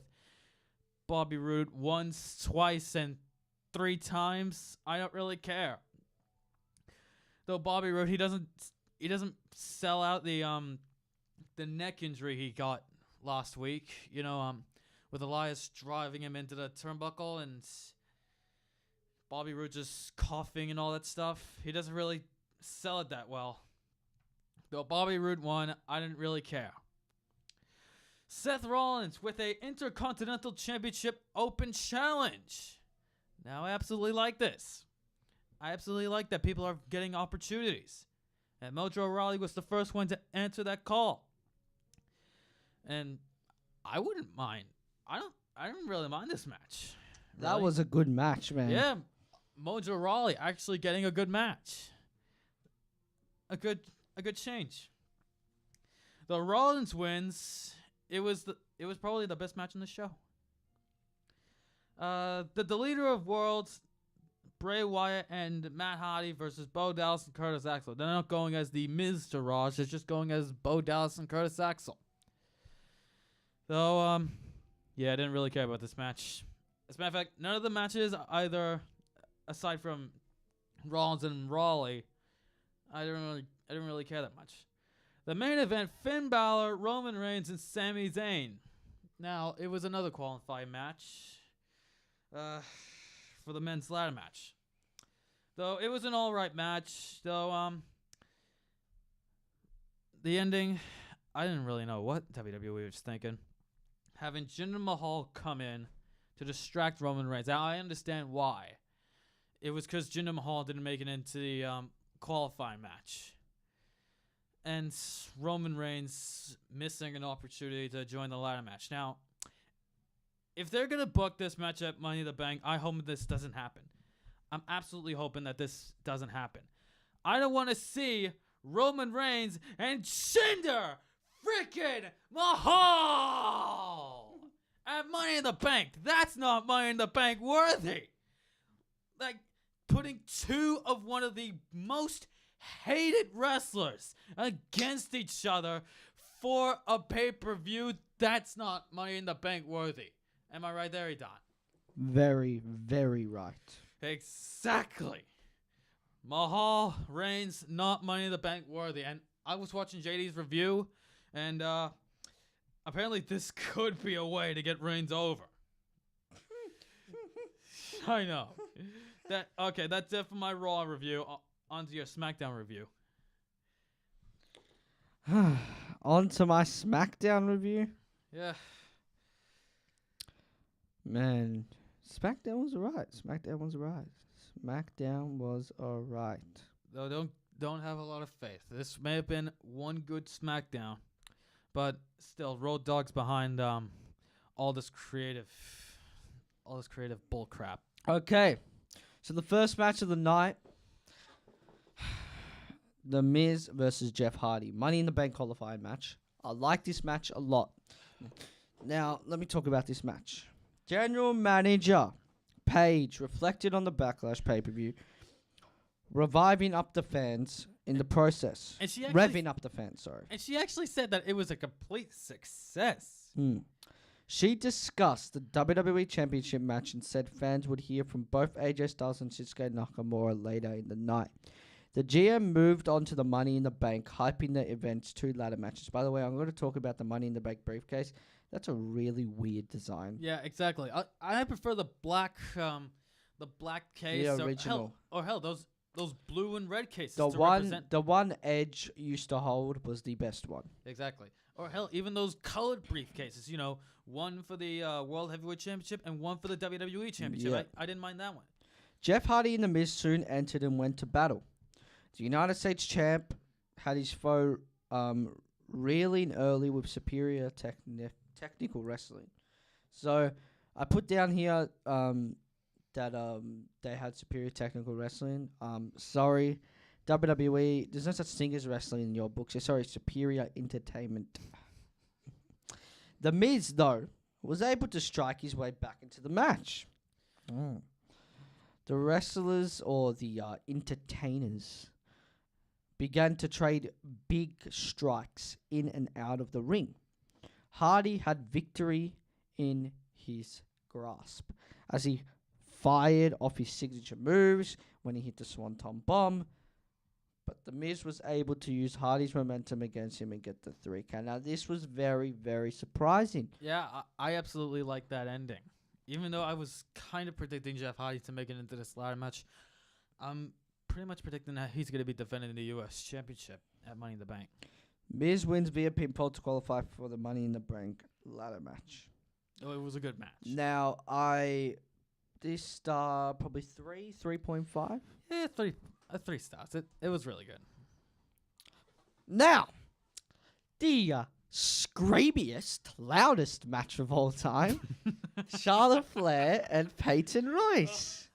[SPEAKER 4] Bobby Roode once, twice, and 3 times. I don't really care. Though Bobby Roode, he doesn't sell out the neck injury he got last week. You know, with Elias driving him into the turnbuckle and Bobby Roode just coughing and all that stuff. He doesn't really sell it that well. Though Bobby Roode won, I didn't really care. Seth Rollins with a Intercontinental Championship Open Challenge. Now, I absolutely like this. I absolutely like that people are getting opportunities. And Mojo Rawley was the first one to answer that call. And I wouldn't mind. I don't really mind this match.
[SPEAKER 3] That
[SPEAKER 4] Really.
[SPEAKER 3] was a good match, man.
[SPEAKER 4] Yeah, Mojo Rawley actually getting a good match. A good change. The Rollins wins. It was probably the best match in the show. The Deleter of Worlds, Bray Wyatt and Matt Hardy versus Bo Dallas and Curtis Axel. They're not going as the Miz Taraj. They're just going as Bo Dallas and Curtis Axel. So, yeah, I didn't really care about this match. As a matter of fact, none of the matches, either aside from Rollins and Rawley, I didn't really care that much. The main event: Finn Balor, Roman Reigns, and Sami Zayn. Now, it was another qualifying match for the men's ladder match. Though it was an alright match. Though the ending, I didn't really know what WWE was thinking. Having Jinder Mahal come in to distract Roman Reigns. Now, I understand why. It was because Jinder Mahal didn't make it into the qualifying match. And Roman Reigns missing an opportunity to join the ladder match. Now, if they're going to book this match at Money in the Bank, I hope this doesn't happen. I'm absolutely hoping that this doesn't happen. I don't want to see Roman Reigns and Jinder freaking Mahal at Money in the Bank. That's not Money in the Bank worthy. Like, putting two of one of the most hated wrestlers against each other for a pay-per-view, that's not Money in the Bank worthy. Am I right there, Edan?
[SPEAKER 3] Very, very right.
[SPEAKER 4] Exactly. Mahal, Reigns, not Money in the Bank worthy. And I was watching JD's review, and apparently this could be a way to get Reigns over. I know. Okay, that's it for my Raw review. On to your SmackDown review.
[SPEAKER 3] On to my SmackDown review.
[SPEAKER 4] Yeah.
[SPEAKER 3] Man, SmackDown was alright. SmackDown was alright.
[SPEAKER 4] Though don't have a lot of faith. This may have been one good SmackDown, but still, Road Dogg's behind all this creative bull crap.
[SPEAKER 3] Okay, so the first match of the night, The Miz versus Jeff Hardy. Money in the Bank qualifying match. I like this match a lot. Now, let me talk about this match. General Manager Paige reflected on the Backlash pay-per-view, reviving up the fans in the process.
[SPEAKER 4] And she actually,
[SPEAKER 3] revving up the fans, sorry.
[SPEAKER 4] And she actually said that it was a complete success.
[SPEAKER 3] She discussed the WWE Championship match and said fans would hear from both AJ Styles and Shinsuke Nakamura later in the night. The GM moved on to the Money in the Bank, hyping the event's 2 ladder matches. By the way, I'm going to talk about the Money in the Bank briefcase. That's a really weird design.
[SPEAKER 4] Yeah, exactly. I prefer the black case.
[SPEAKER 3] The original.
[SPEAKER 4] Hell, those blue and red cases.
[SPEAKER 3] The one Edge used to hold was the best one.
[SPEAKER 4] Exactly. Or hell, even those colored briefcases. You know, one for the World Heavyweight Championship and one for the WWE Championship.
[SPEAKER 3] Yeah.
[SPEAKER 4] I didn't mind that one.
[SPEAKER 3] Jeff Hardy and The Miz soon entered and went to battle. The United States champ had his foe reeling early with superior technical wrestling. So I put down here that they had superior technical wrestling. Sorry, WWE. There's no such thing as wrestling in your books. Sorry, superior entertainment. The Miz, though, was able to strike his way back into the match. The wrestlers, or the entertainers, began to trade big strikes in and out of the ring. Hardy had victory in his grasp as he fired off his signature moves when he hit the Swanton Bomb. But The Miz was able to use Hardy's momentum against him and get the 3 count. Now, this was very, very surprising.
[SPEAKER 4] Yeah, I absolutely like that ending. Even though I was kind of predicting Jeff Hardy to make it into this ladder match, I'm pretty much predicting that he's going to be defending the U.S. Championship at Money in the Bank.
[SPEAKER 3] Miz wins via pinfall to qualify for the Money in the Bank ladder match.
[SPEAKER 4] Oh, it was a good match.
[SPEAKER 3] Now, this star probably 3.5.
[SPEAKER 4] Yeah, 3 stars. It was really good.
[SPEAKER 3] Now, the screamiest, loudest match of all time, Charlotte Flair and Peyton Royce.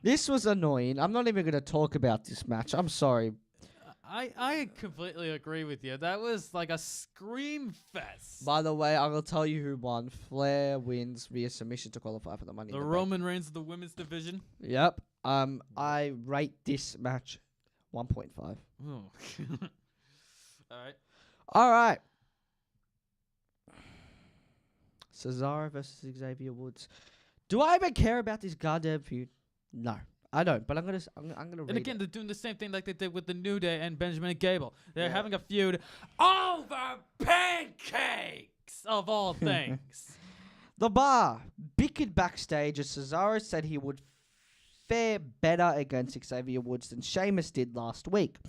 [SPEAKER 3] This was annoying. I'm not even going to talk about this match. I'm sorry.
[SPEAKER 4] I completely agree with you. That was like a scream fest.
[SPEAKER 3] By the way, I will tell you who won. Flair wins via submission to qualify for the Money in the Bank.
[SPEAKER 4] Roman Reigns of the women's division.
[SPEAKER 3] Yep. I rate this match 1.5.
[SPEAKER 4] Oh.
[SPEAKER 3] All right. Cesaro versus Xavier Woods. Do I even care about this goddamn feud? No, I don't. But I'm gonna read
[SPEAKER 4] And again,
[SPEAKER 3] it.
[SPEAKER 4] they're doing the same thing like they did with the New Day and Benjamin and Gable. They're having a feud over pancakes of all things.
[SPEAKER 3] The Bar bickered backstage as Cesaro said he would fare better against Xavier Woods than Sheamus did last week.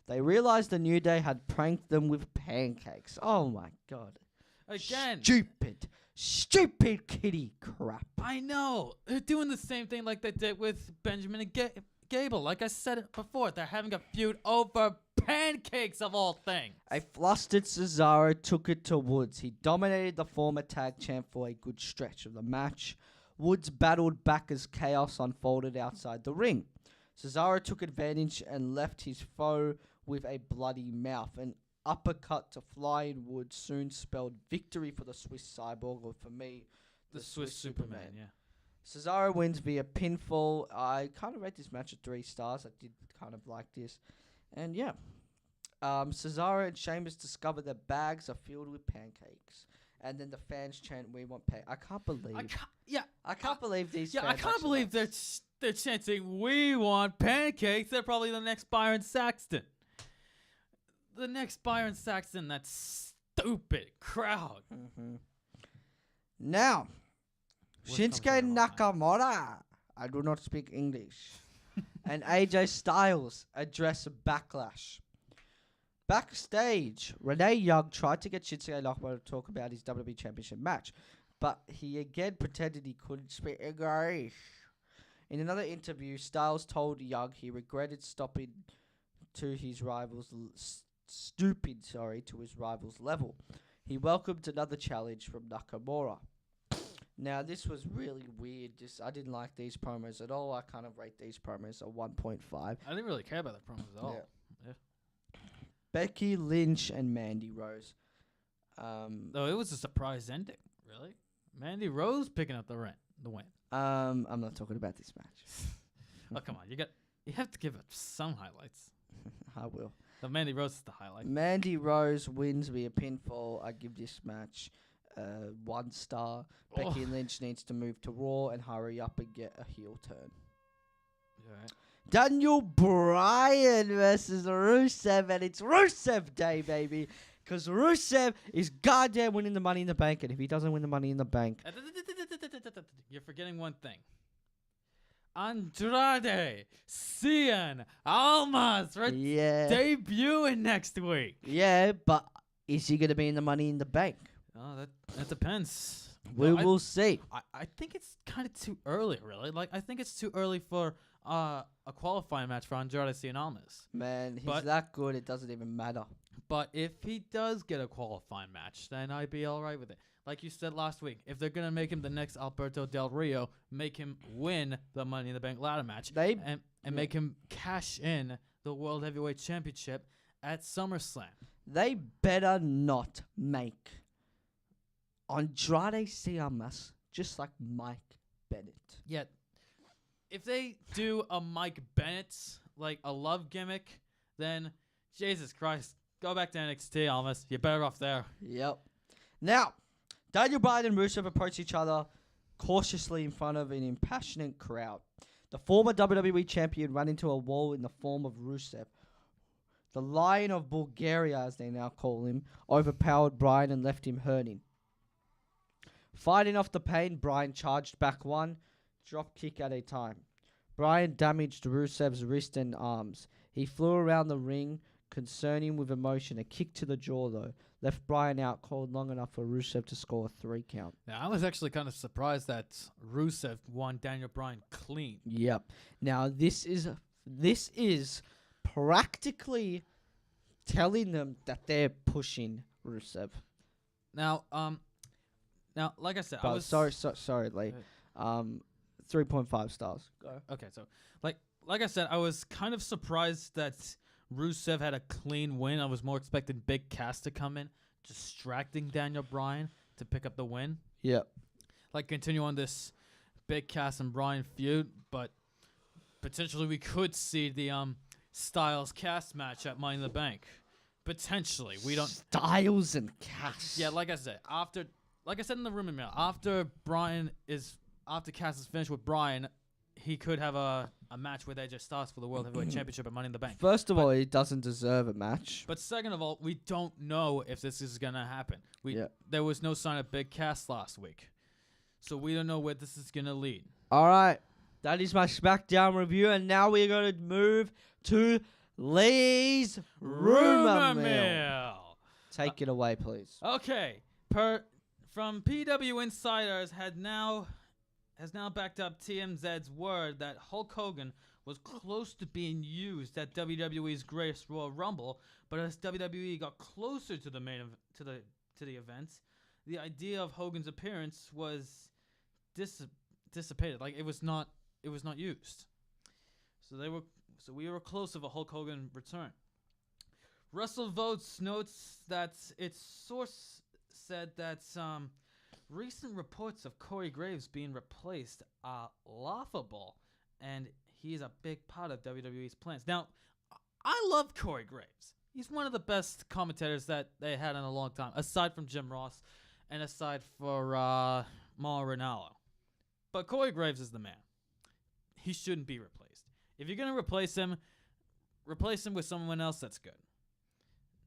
[SPEAKER 3] They realized the New Day had pranked them with pancakes. Oh my god.
[SPEAKER 4] Again.
[SPEAKER 3] Stupid kitty crap.
[SPEAKER 4] I know. They're doing the same thing like they did with Benjamin and Gable. Like I said it before, they're having a feud over pancakes of all things.
[SPEAKER 3] A flustered Cesaro took it to Woods. He dominated the former tag champ for a good stretch of the match. Woods battled back as chaos unfolded outside the ring. Cesaro took advantage and left his foe with a bloody mouth. An uppercut to Flying Woods soon spelled victory for the Swiss Cyborg, or for me,
[SPEAKER 4] The Swiss Superman, yeah.
[SPEAKER 3] Cesaro wins via pinfall. I kind of rate this match at 3 stars. I did kind of like this. And yeah, Cesaro and Sheamus discover their bags are filled with pancakes. And then the fans chant, "We want pancakes." I can't believe. I can't believe these.
[SPEAKER 4] Yeah,
[SPEAKER 3] fans
[SPEAKER 4] I can't
[SPEAKER 3] actually
[SPEAKER 4] believe they're chanting, "We want pancakes." They're probably the next Byron Saxton. The next Byron Saxton, that stupid crowd.
[SPEAKER 3] Mm-hmm. Now,
[SPEAKER 4] Worst
[SPEAKER 3] Shinsuke
[SPEAKER 4] commentary of all time.
[SPEAKER 3] Nakamura. I do not speak English. And AJ Styles address Backlash. Backstage, Renee Young tried to get Shinsuke Nakamura to talk about his WWE Championship match, but he again pretended he couldn't speak English. In another interview, Styles told Young he regretted stopping to his rivals, stooping to his rivals' level. He welcomed another challenge from Nakamura. Now, this was really weird. I didn't like these promos at all. I kind of rate these promos a 1.5.
[SPEAKER 4] I didn't really care about the promos at all. Yeah.
[SPEAKER 3] Becky Lynch and Mandy Rose.
[SPEAKER 4] Though it was a surprise ending, really. Mandy Rose picking up the win.
[SPEAKER 3] I'm not talking about this match.
[SPEAKER 4] Oh, come on. You have to give it some highlights.
[SPEAKER 3] I will.
[SPEAKER 4] The Mandy Rose is the highlight.
[SPEAKER 3] Mandy Rose wins via pinfall. I give this match 1 star. Becky Lynch needs to move to Raw and hurry up and get a heel turn.
[SPEAKER 4] Right.
[SPEAKER 3] Daniel Bryan versus Rusev, and it's Rusev Day, baby. Because Rusev is goddamn winning the Money in the Bank, and if he doesn't win the Money in the Bank...
[SPEAKER 4] You're forgetting one thing. Andrade Cien Almas debuting next week.
[SPEAKER 3] Yeah, but is he going to be in the Money in the Bank?
[SPEAKER 4] Oh, that depends.
[SPEAKER 3] We will see.
[SPEAKER 4] I think it's kind of too early, really. Like, I think it's too early for a qualifying match for Andrade Cien Almas.
[SPEAKER 3] Man, he's that good, it doesn't even matter.
[SPEAKER 4] But if he does get a qualifying match, then I'd be all right with it. Like you said last week, if they're going to make him the next Alberto Del Rio, make him win the Money in the Bank ladder match and make him cash in the World Heavyweight Championship at SummerSlam.
[SPEAKER 3] They better not make Andrade Ciamas just like Mike Bennett.
[SPEAKER 4] Yet, if they do a Mike Bennett, like a love gimmick, then Jesus Christ, go back to NXT, Almas. You're better off there.
[SPEAKER 3] Yep. Now, Daniel Bryan and Rusev approach each other cautiously in front of an impassioned crowd. The former WWE champion ran into a wall in the form of Rusev. The Lion of Bulgaria, as they now call him, overpowered Bryan and left him hurting. Fighting off the pain, Bryan charged back one, drop kick at a time. Bryan damaged Rusev's wrist and arms. He flew around the ring, concerning with emotion. A kick to the jaw, though, left Bryan out cold long enough for Rusev to score a 3 count.
[SPEAKER 4] Now, I was actually kind of surprised that Rusev won Daniel Bryan clean.
[SPEAKER 3] Yep. Now, this is practically telling them that they're pushing Rusev.
[SPEAKER 4] Now, like I said, I
[SPEAKER 3] But
[SPEAKER 4] was
[SPEAKER 3] sorry, Leigh. 3.5 stars. Go.
[SPEAKER 4] Okay, so like I said, I was kind of surprised that Rusev had a clean win. I was more expecting Big Cass to come in, distracting Daniel Bryan to pick up the win.
[SPEAKER 3] Yep.
[SPEAKER 4] Like continue on this Big Cass and Bryan feud, but potentially we could see the Styles Cass match at Money in the Bank. Potentially, we don't.
[SPEAKER 3] Styles and Cass.
[SPEAKER 4] Yeah, like I said in the rumor mill, after Cass is finished with Bryan, he could have a match where they just starts for the World Heavyweight Championship at Money in the Bank.
[SPEAKER 3] First of all, he doesn't deserve a match.
[SPEAKER 4] But second of all, we don't know if this is going to happen.
[SPEAKER 3] Yeah.
[SPEAKER 4] There was no sign of Big Cass last week. So we don't know where this is going to lead.
[SPEAKER 3] All right. That is my SmackDown review. And now we're going to move to Leigh's Rumor Mill. Take it away, please.
[SPEAKER 4] Okay. From PW Insiders has now backed up TMZ's word that Hulk Hogan was close to being used at WWE's Greatest Royal Rumble, but as WWE got closer to the to the events, the idea of Hogan's appearance was dissipated. Like it was not used. So we were close of a Hulk Hogan return. WrestleVotes notes that its source said that recent reports of Corey Graves being replaced are laughable, and he's a big part of WWE's plans. Now, I love Corey Graves. He's one of the best commentators that they had in a long time, aside from Jim Ross and aside for Mauro Ranallo. But Corey Graves is the man. He shouldn't be replaced. If you're going to replace him with someone else that's good.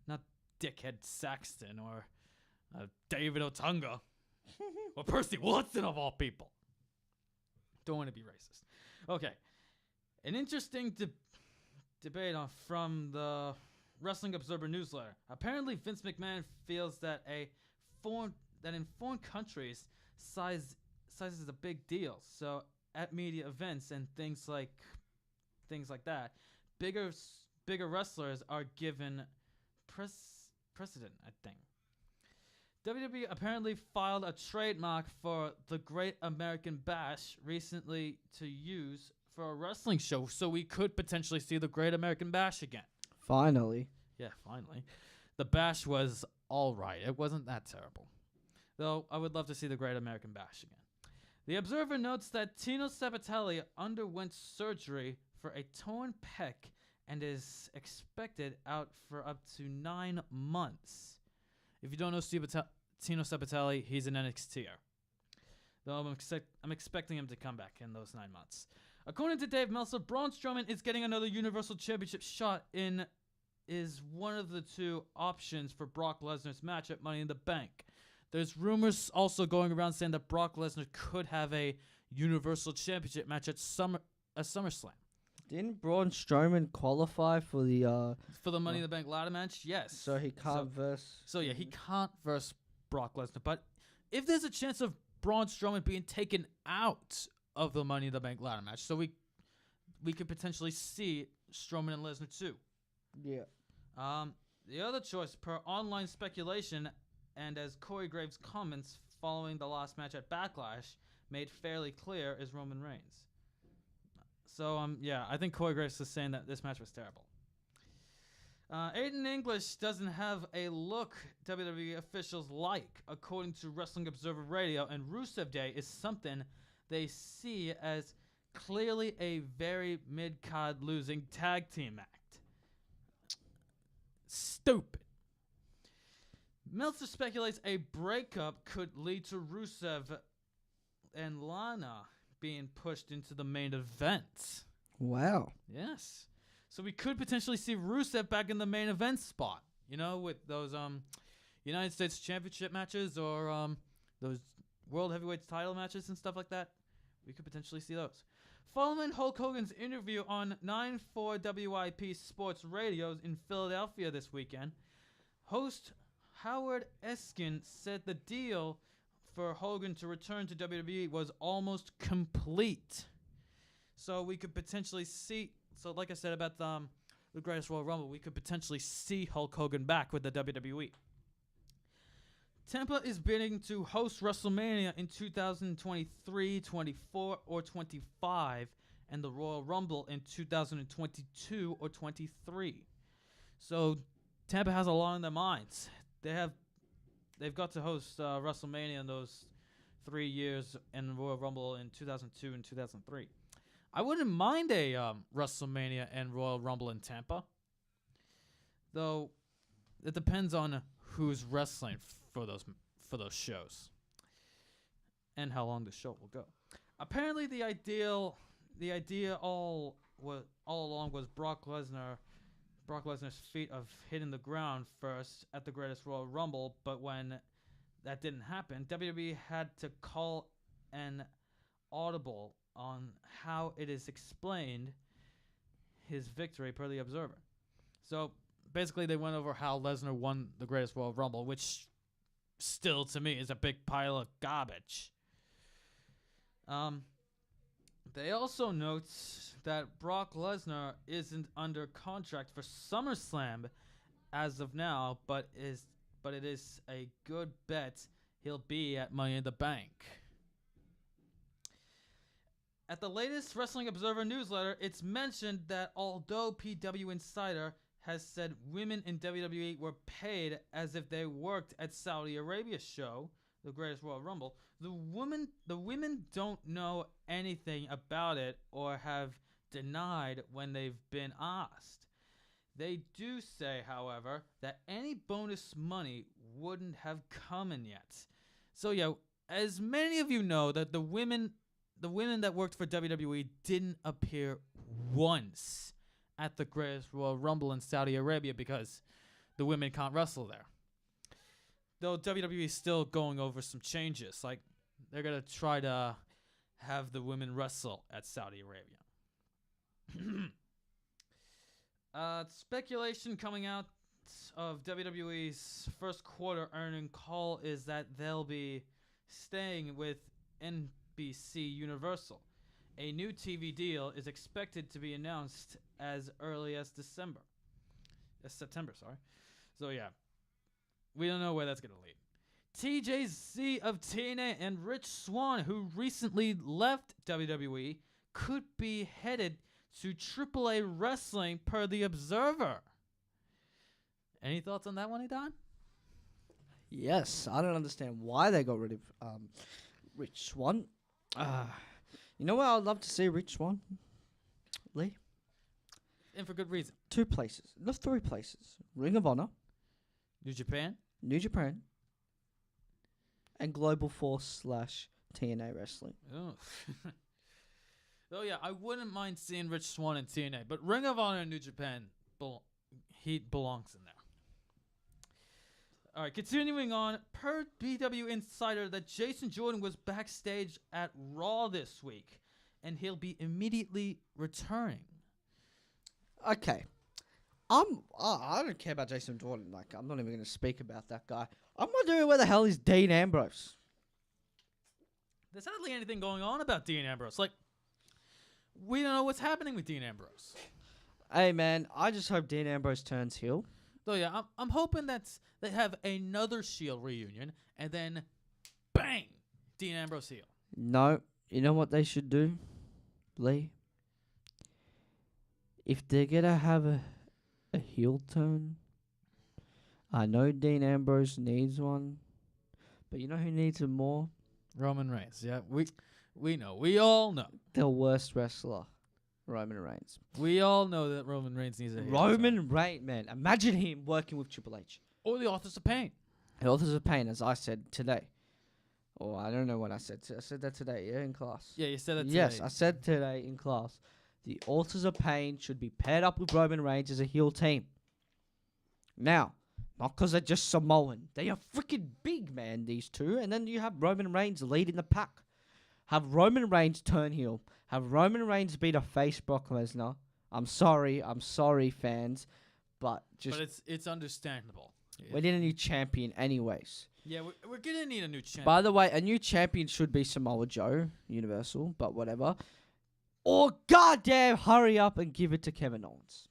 [SPEAKER 4] Not Dickhead Saxton or David Otunga. Or Percy Watson of all people. Don't want to be racist. Okay. An interesting debate from the Wrestling Observer newsletter. Apparently, Vince McMahon feels that in foreign countries, size is a big deal. So at media events and things like that, bigger wrestlers are given precedent, I think. WWE apparently filed a trademark for the Great American Bash recently to use for a wrestling show, so we could potentially see the Great American Bash again.
[SPEAKER 3] Finally.
[SPEAKER 4] Yeah, finally. The Bash was all right. It wasn't that terrible. Though I would love to see the Great American Bash again. The Observer notes that Tino Sabbatelli underwent surgery for a torn pec and is expected out for up to 9 months. If you don't know Tino Sabbatelli, he's an NXTer. Though I'm expecting him to come back in those 9 months. According to Dave Meltzer, Braun Strowman is getting another Universal Championship shot is one of the 2 options for Brock Lesnar's match at Money in the Bank. There's rumors also going around saying that Brock Lesnar could have a Universal Championship match at SummerSlam.
[SPEAKER 3] Didn't Braun Strowman qualify for the
[SPEAKER 4] Money in the Bank ladder match? Yes.
[SPEAKER 3] So he can't verse.
[SPEAKER 4] So yeah, he can't verse Brock Lesnar. But if there's a chance of Braun Strowman being taken out of the Money in the Bank ladder match, so we could potentially see Strowman and Lesnar too.
[SPEAKER 3] Yeah.
[SPEAKER 4] The other choice, per online speculation, and as Corey Graves' comments following the last match at Backlash made fairly clear, is Roman Reigns. So, yeah, I think Corey Graves is saying that this match was terrible. Aiden English doesn't have a look WWE officials like, according to Wrestling Observer Radio, and Rusev Day is something they see as clearly a very mid-card losing tag team act. Stupid. Meltzer speculates a breakup could lead to Rusev and Lana being pushed into the main event.
[SPEAKER 3] Wow.
[SPEAKER 4] Yes. So we could potentially see Rusev back in the main event spot, you know, with those United States Championship matches or those World Heavyweight title matches and stuff like that. We could potentially see those. Following Hulk Hogan's interview on 9/4 WIP Sports Radios in Philadelphia this weekend, host Howard Eskin said the deal for Hogan to return to WWE was almost complete. So we could potentially see, so like I said about the Greatest Royal Rumble, we could potentially see Hulk Hogan back with the WWE. Tampa is bidding to host WrestleMania in 2023, 24, or 25, and the Royal Rumble in 2022 or 23. So Tampa has a lot on their minds. They've got to host WrestleMania in those 3 years and the Royal Rumble in 2002 and 2003. I wouldn't mind a WrestleMania and Royal Rumble in Tampa, though it depends on who's wrestling for those shows and how long the show will go. Apparently, the idea all along was Brock Lesnar's feat of hitting the ground first at the Greatest Royal Rumble, but when that didn't happen, WWE had to call an audible on how it is explained his victory per the Observer. So basically they went over how Lesnar won the Greatest Royal Rumble, which still to me is a big pile of garbage. They also note that Brock Lesnar isn't under contract for SummerSlam as of now, but it is a good bet he'll be at Money in the Bank. At the latest Wrestling Observer newsletter, it's mentioned that although PW Insider has said women in WWE were paid as if they worked at Saudi Arabia's show, the Greatest Royal Rumble, the women don't know anything about it or have denied when they've been asked. They do say, however, that any bonus money wouldn't have come in yet. So yeah, as many of you know, that the women that worked for WWE didn't appear once at the Greatest Royal Rumble in Saudi Arabia because the women can't wrestle there. Though WWE is still going over some changes, like they're going to try to have the women wrestle at Saudi Arabia. Speculation coming out of WWE's first quarter earning call is that they'll be staying with NBC Universal. A new TV deal is expected to be announced as early as September. So yeah, we don't know where that's going to lead. TJC of TNA and Rich Swann, who recently left WWE, could be headed to AAA Wrestling per the Observer. Any thoughts on that one, Edan?
[SPEAKER 3] Yes, I don't understand why they got rid of Rich Swann. You know where I'd love to see Rich Swann? Leigh?
[SPEAKER 4] And for good reason.
[SPEAKER 3] 2 places. No, 3 places. Ring of Honor.
[SPEAKER 4] New Japan?
[SPEAKER 3] New Japan. And Global Force / TNA Wrestling.
[SPEAKER 4] Oh. Oh yeah, I wouldn't mind seeing Rich Swann in TNA, but Ring of Honor and New Japan, he belongs in there. All right, continuing on, per BW Insider that Jason Jordan was backstage at Raw this week, and he'll be immediately returning.
[SPEAKER 3] Okay. I don't care about Jason Jordan. Like, I'm not even going to speak about that guy. I'm wondering where the hell is Dean Ambrose?
[SPEAKER 4] There's hardly anything going on about Dean Ambrose. Like, we don't know what's happening with Dean Ambrose.
[SPEAKER 3] Hey, man, I just hope Dean Ambrose turns heel.
[SPEAKER 4] So yeah, I'm hoping they have another Shield reunion, and then, bang, Dean Ambrose heel.
[SPEAKER 3] No, you know what they should do, Leigh? If they're gonna have a heel turn, I know Dean Ambrose needs one, but you know who needs it more?
[SPEAKER 4] Roman Reigns. Yeah, we know. We all know.
[SPEAKER 3] The worst wrestler, Roman Reigns.
[SPEAKER 4] We all know that Roman Reigns needs a heel
[SPEAKER 3] Roman Reigns, man. Imagine him working with Triple H.
[SPEAKER 4] or the Authors of Pain.
[SPEAKER 3] The Authors of Pain, as I said today. Or I don't know what I said. I said that today, yeah, in class.
[SPEAKER 4] Yeah, you said that today.
[SPEAKER 3] Yes, I said today in class. The Authors of Pain should be paired up with Roman Reigns as a heel team. Now, not because they're just Samoan. They are freaking big, man, these two. And then you have Roman Reigns leading the pack. Have Roman Reigns turn heel. Have Roman Reigns beat a face Brock Lesnar. I'm sorry, fans. But
[SPEAKER 4] it's understandable.
[SPEAKER 3] we need a new champion anyways.
[SPEAKER 4] Yeah, we're going to need a new champion.
[SPEAKER 3] By the way, a new champion should be Samoa Joe, Universal, but whatever. Or goddamn hurry up and give it to Kevin Owens.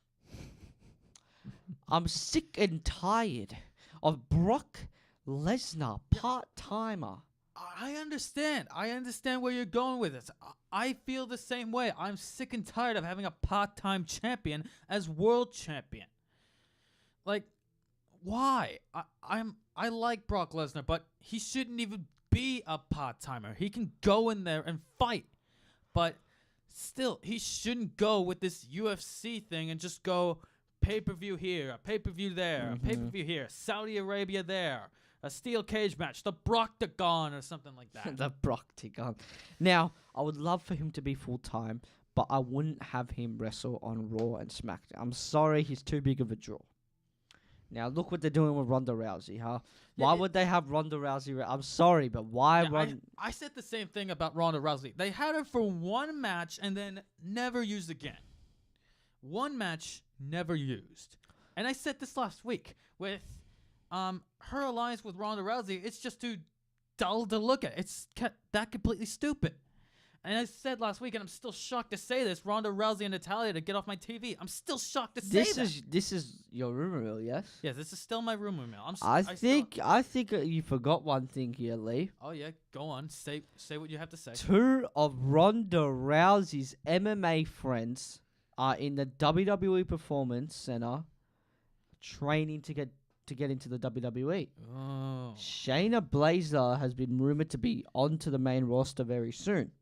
[SPEAKER 3] I'm sick and tired of Brock Lesnar, part-timer.
[SPEAKER 4] I understand. I understand where you're going with this. I feel the same way. I'm sick and tired of having a part-time champion as world champion. Like, why? I like Brock Lesnar, but he shouldn't even be a part-timer. He can go in there and fight. But still, he shouldn't go with this UFC thing and just go pay-per-view here, a pay-per-view there, a pay-per-view here, Saudi Arabia there, a steel cage match, the Broctagon or something like that.
[SPEAKER 3] The Broctagon. Now, I would love for him to be full-time, but I wouldn't have him wrestle on Raw and SmackDown. I'm sorry, he's too big of a draw. Now, look what they're doing with Ronda Rousey, huh?
[SPEAKER 4] Yeah,
[SPEAKER 3] why would they have Ronda Rousey? I'm sorry, but why Ronda...
[SPEAKER 4] I said the same thing about Ronda Rousey. They had her for one match and then never used again. One match, never used. And I said this last week with her alliance with Ronda Rousey. It's just too dull to look at. It's that completely stupid. And I said last week, and I'm still shocked to say this, Ronda Rousey and Natalya to get off my TV. I'm still shocked to say that.
[SPEAKER 3] This is your rumor mill, yes?
[SPEAKER 4] Yes, this is still my rumor mill.
[SPEAKER 3] I think you forgot one thing here, Leigh.
[SPEAKER 4] Oh yeah, go on. Say what you have to say.
[SPEAKER 3] Two of Ronda Rousey's MMA friends are in the WWE Performance Center training to get into the WWE.
[SPEAKER 4] Oh.
[SPEAKER 3] Shayna Baszler has been rumored to be onto the main roster very soon.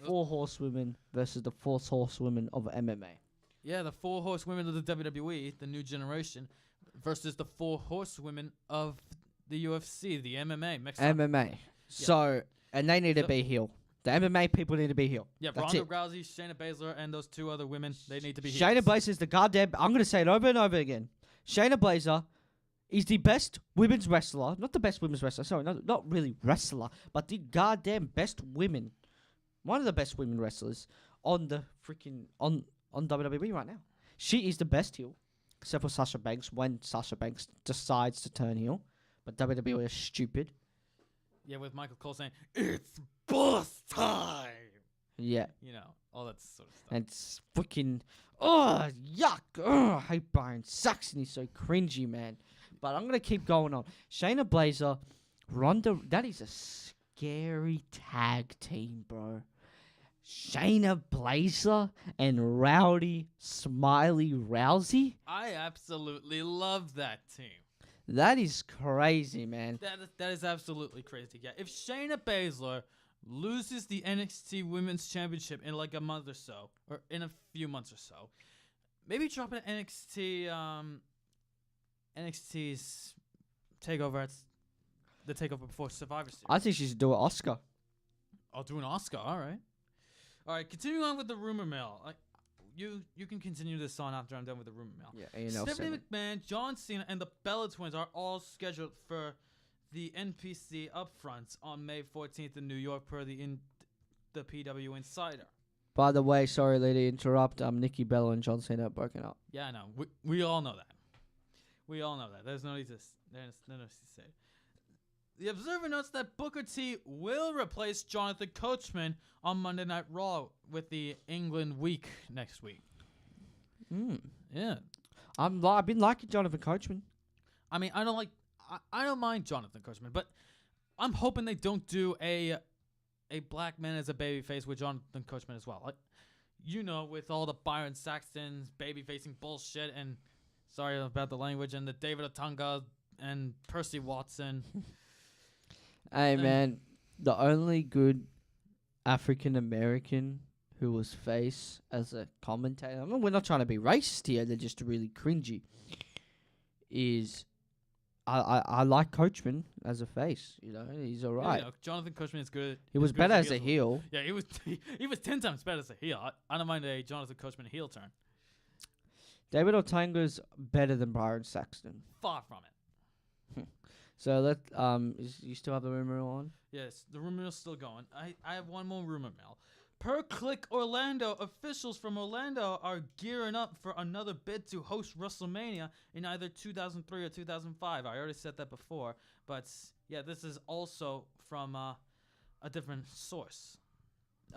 [SPEAKER 3] 4 horsewomen versus the 4 horsewomen of MMA.
[SPEAKER 4] Yeah, the 4 horsewomen of the WWE, the new generation, versus the 4 horsewomen of the UFC, the MMA.
[SPEAKER 3] MMA. So, and they need to be heel. The MMA people need to be heel.
[SPEAKER 4] Yeah,
[SPEAKER 3] That's
[SPEAKER 4] Ronda
[SPEAKER 3] it.
[SPEAKER 4] Rousey, Shayna Baszler, and those 2 other women, they need to be heel.
[SPEAKER 3] Shayna Baszler is the goddamn... I'm going to say it over and over again. Shayna Baszler is the best women's wrestler. Not the best women's wrestler. Sorry, not really wrestler. But the goddamn best women. One of the best women wrestlers on the freaking... On WWE right now. She is the best heel. Except for Sasha Banks when Sasha Banks decides to turn heel. But WWE is stupid.
[SPEAKER 4] Yeah, with Michael Cole saying, "It's boss time!"
[SPEAKER 3] Yeah.
[SPEAKER 4] You know, all that sort of stuff.
[SPEAKER 3] And it's freaking... Oh, yuck. Oh, I hate Byron Saxon. He's so cringy, man. But I'm going to keep going on. Shayna Baszler, Ronda... That is a scary tag team, bro. Shayna Baszler and Rowdy Smiley Rousey?
[SPEAKER 4] I absolutely love that team.
[SPEAKER 3] That is crazy, man.
[SPEAKER 4] That is absolutely crazy. Yeah, if Shayna Baszler loses the NXT Women's Championship in like a month or so, or in a few months or so, maybe drop it at NXT's takeover at the takeover before Survivor Series.
[SPEAKER 3] I think she should do an Oscar.
[SPEAKER 4] I'll do an Oscar. All right. Continuing on with the rumor mill. You can continue this on after I'm done with the rumor mill.
[SPEAKER 3] Yeah,
[SPEAKER 4] Stephanie McMahon, John Cena, and the Bella Twins are all scheduled for the NPC upfronts on May 14th in New York per the PW Insider.
[SPEAKER 3] By the way, sorry, lady, interrupt. Nikki Bella and John Cena are broken up.
[SPEAKER 4] Yeah, I know. We all know that. We all know that. There's no need to say. The Observer notes that Booker T will replace Jonathan Coachman on Monday Night Raw with the England week next week. Yeah.
[SPEAKER 3] I've been liking Jonathan Coachman.
[SPEAKER 4] I mean, I don't mind Jonathan Coachman, but I'm hoping they don't do a black man as a babyface with Jonathan Coachman as well. Like, with all the Byron Saxton's baby-facing bullshit, and sorry about the language, and the David Otunga and Percy Watson.
[SPEAKER 3] Hey, man, the only good African American who was face as a commentator, I mean, we're not trying to be racist here, they're just really cringy, is I like Coachman as a face. He's all right.
[SPEAKER 4] Jonathan Coachman is good.
[SPEAKER 3] He was better as a heel.
[SPEAKER 4] Yeah, he was 10 times better as a heel. I don't mind a Jonathan Coachman heel turn.
[SPEAKER 3] David Otunga's better than Byron Saxton.
[SPEAKER 4] Far from it.
[SPEAKER 3] So you still have the rumor on?
[SPEAKER 4] Yes, the rumor is still going. I have one more rumor mill. Per Click Orlando, officials from Orlando are gearing up for another bid to host WrestleMania in either 2003 or 2005. I already said that before, but yeah, this is also from a different source.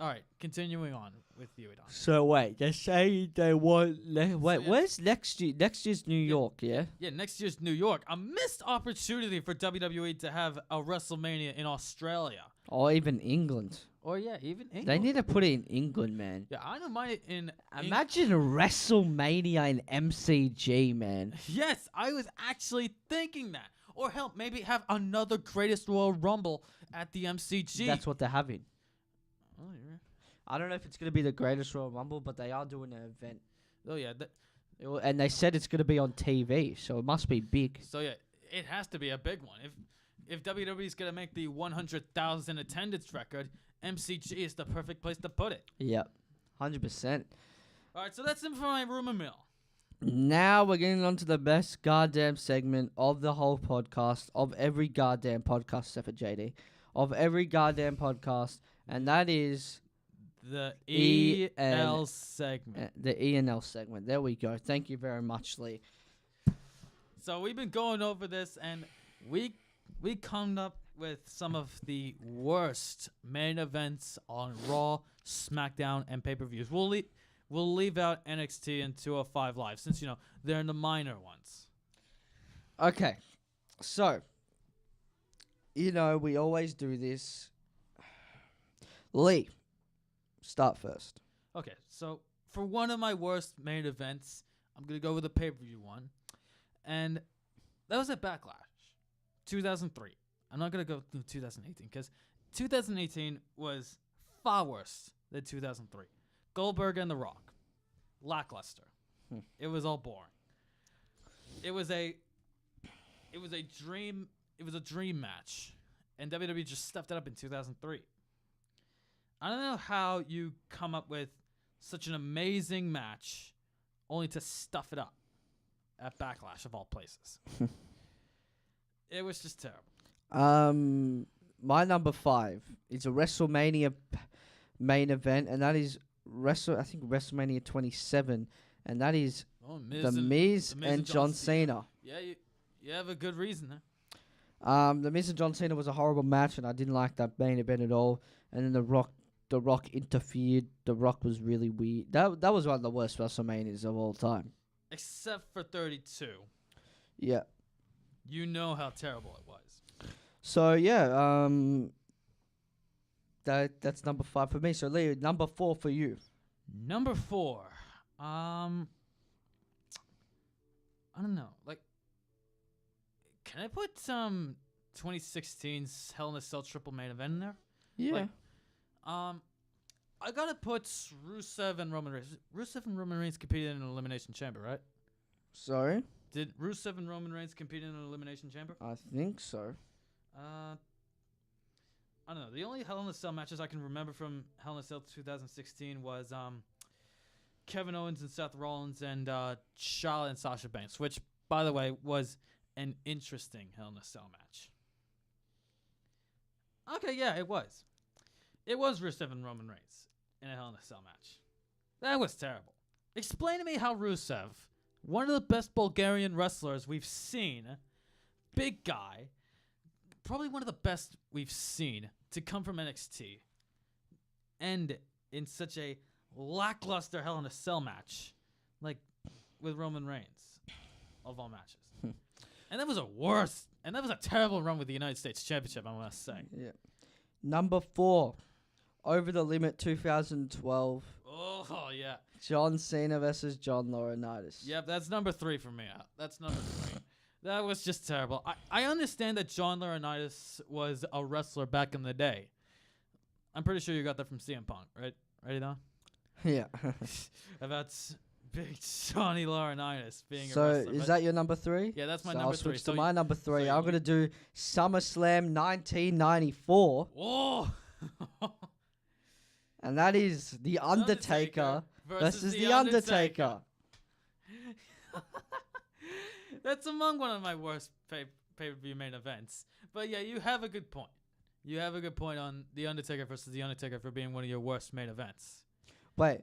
[SPEAKER 4] All right, continuing on with you, Edan.
[SPEAKER 3] So wait, they're saying they want... where's next year? Next year's New York, yeah?
[SPEAKER 4] Yeah, next year's New York. A missed opportunity for WWE to have a WrestleMania in Australia.
[SPEAKER 3] Or even England.
[SPEAKER 4] Or yeah, even England.
[SPEAKER 3] They need to put it in England, man.
[SPEAKER 4] Yeah, I don't mind it in...
[SPEAKER 3] Imagine a WrestleMania in MCG, man.
[SPEAKER 4] Yes, I was actually thinking that. Or hell, maybe have another Greatest Royal Rumble at the MCG.
[SPEAKER 3] That's what they're having.
[SPEAKER 4] Oh, yeah.
[SPEAKER 3] I don't know if it's going to be the Greatest Royal Rumble, but they are doing an event.
[SPEAKER 4] Oh, yeah.
[SPEAKER 3] And they said it's going to be on TV, so it must be big.
[SPEAKER 4] So, yeah, it has to be a big one. If WWE's going to make the 100,000 attendance record, MCG is the perfect place to put it.
[SPEAKER 3] Yep, 100%.
[SPEAKER 4] All right, so that's it for my rumor mill.
[SPEAKER 3] Now we're getting on to the best goddamn segment of the whole podcast, of every goddamn podcast except for JD, of every goddamn podcast, and that is...
[SPEAKER 4] the E-L segment.
[SPEAKER 3] The E&L segment. There we go. Thank you very much, Leigh.
[SPEAKER 4] So we've been going over this, and we come up with some of the worst main events on Raw, SmackDown, and pay-per-views. We'll leave out NXT and 205 Live since they're in the minor ones.
[SPEAKER 3] Okay, so we always do this. Leigh, start first.
[SPEAKER 4] Okay, so for one of my worst main events, I'm gonna go with a pay-per-view one, and that was at Backlash, 2003. I'm not going to go through 2018 because 2018 was far worse than 2003. Goldberg and The Rock. Lackluster. It was all boring. It was a dream match, and WWE just stuffed it up in 2003. I don't know how you come up with such an amazing match only to stuff it up at Backlash of all places. It was just terrible.
[SPEAKER 3] My number 5 is a WrestleMania main event, and that is WrestleMania 27, and that is The Miz and John Cena.
[SPEAKER 4] Yeah, you have a good reason there.
[SPEAKER 3] The Miz and John Cena was a horrible match, and I didn't like that main event at all. And then The Rock interfered. The Rock was really weird. That was one of the worst WrestleManias of all time.
[SPEAKER 4] Except for 32.
[SPEAKER 3] Yeah.
[SPEAKER 4] You know how terrible it was.
[SPEAKER 3] So yeah, that's number 5 for me. So Leigh, number 4 for you.
[SPEAKER 4] Number 4, I don't know. Like, can I put some 2016's Hell in a Cell triple main event in there?
[SPEAKER 3] Yeah.
[SPEAKER 4] Like, I gotta put Rusev and Roman Reigns. Rusev and Roman Reigns competed in an Elimination Chamber, right?
[SPEAKER 3] Sorry?
[SPEAKER 4] Did Rusev and Roman Reigns compete in an Elimination Chamber?
[SPEAKER 3] I think so.
[SPEAKER 4] I don't know. The only Hell in a Cell matches I can remember from Hell in a Cell 2016 was Kevin Owens and Seth Rollins and Charlotte and Sasha Banks, which, by the way, was an interesting Hell in a Cell match. Okay, yeah, it was. It was Rusev and Roman Reigns in a Hell in a Cell match. That was terrible. Explain to me how Rusev, one of the best Bulgarian wrestlers we've seen, big guy, probably one of the best we've seen to come from NXT, end in such a lackluster Hell in a Cell match. Like, with Roman Reigns of all matches. And that was a worse, and that was a terrible run with the United States Championship, I must say.
[SPEAKER 3] Yeah. Number 4, Over the Limit 2012.
[SPEAKER 4] Oh, yeah.
[SPEAKER 3] John Cena versus John Laurinaitis.
[SPEAKER 4] Yep, that's number 3 for me. That's number 3. That was just terrible. I understand that John Laurinaitis was a wrestler back in the day. I'm pretty sure you got that from CM Punk, right? Right, Edan?
[SPEAKER 3] Yeah.
[SPEAKER 4] About big Johnny Laurinaitis being a
[SPEAKER 3] So
[SPEAKER 4] wrestler.
[SPEAKER 3] is that your number 3?
[SPEAKER 4] Yeah, that's my
[SPEAKER 3] so
[SPEAKER 4] number
[SPEAKER 3] I'll
[SPEAKER 4] 3.
[SPEAKER 3] switch to my number 3. I'm going to do SummerSlam 1994.
[SPEAKER 4] Whoa!
[SPEAKER 3] And that is The Undertaker versus The Undertaker.
[SPEAKER 4] That's among one of my worst pay-per-view main events. But yeah, you have a good point. You have a good point on The Undertaker versus The Undertaker for being one of your worst main events.
[SPEAKER 3] Wait,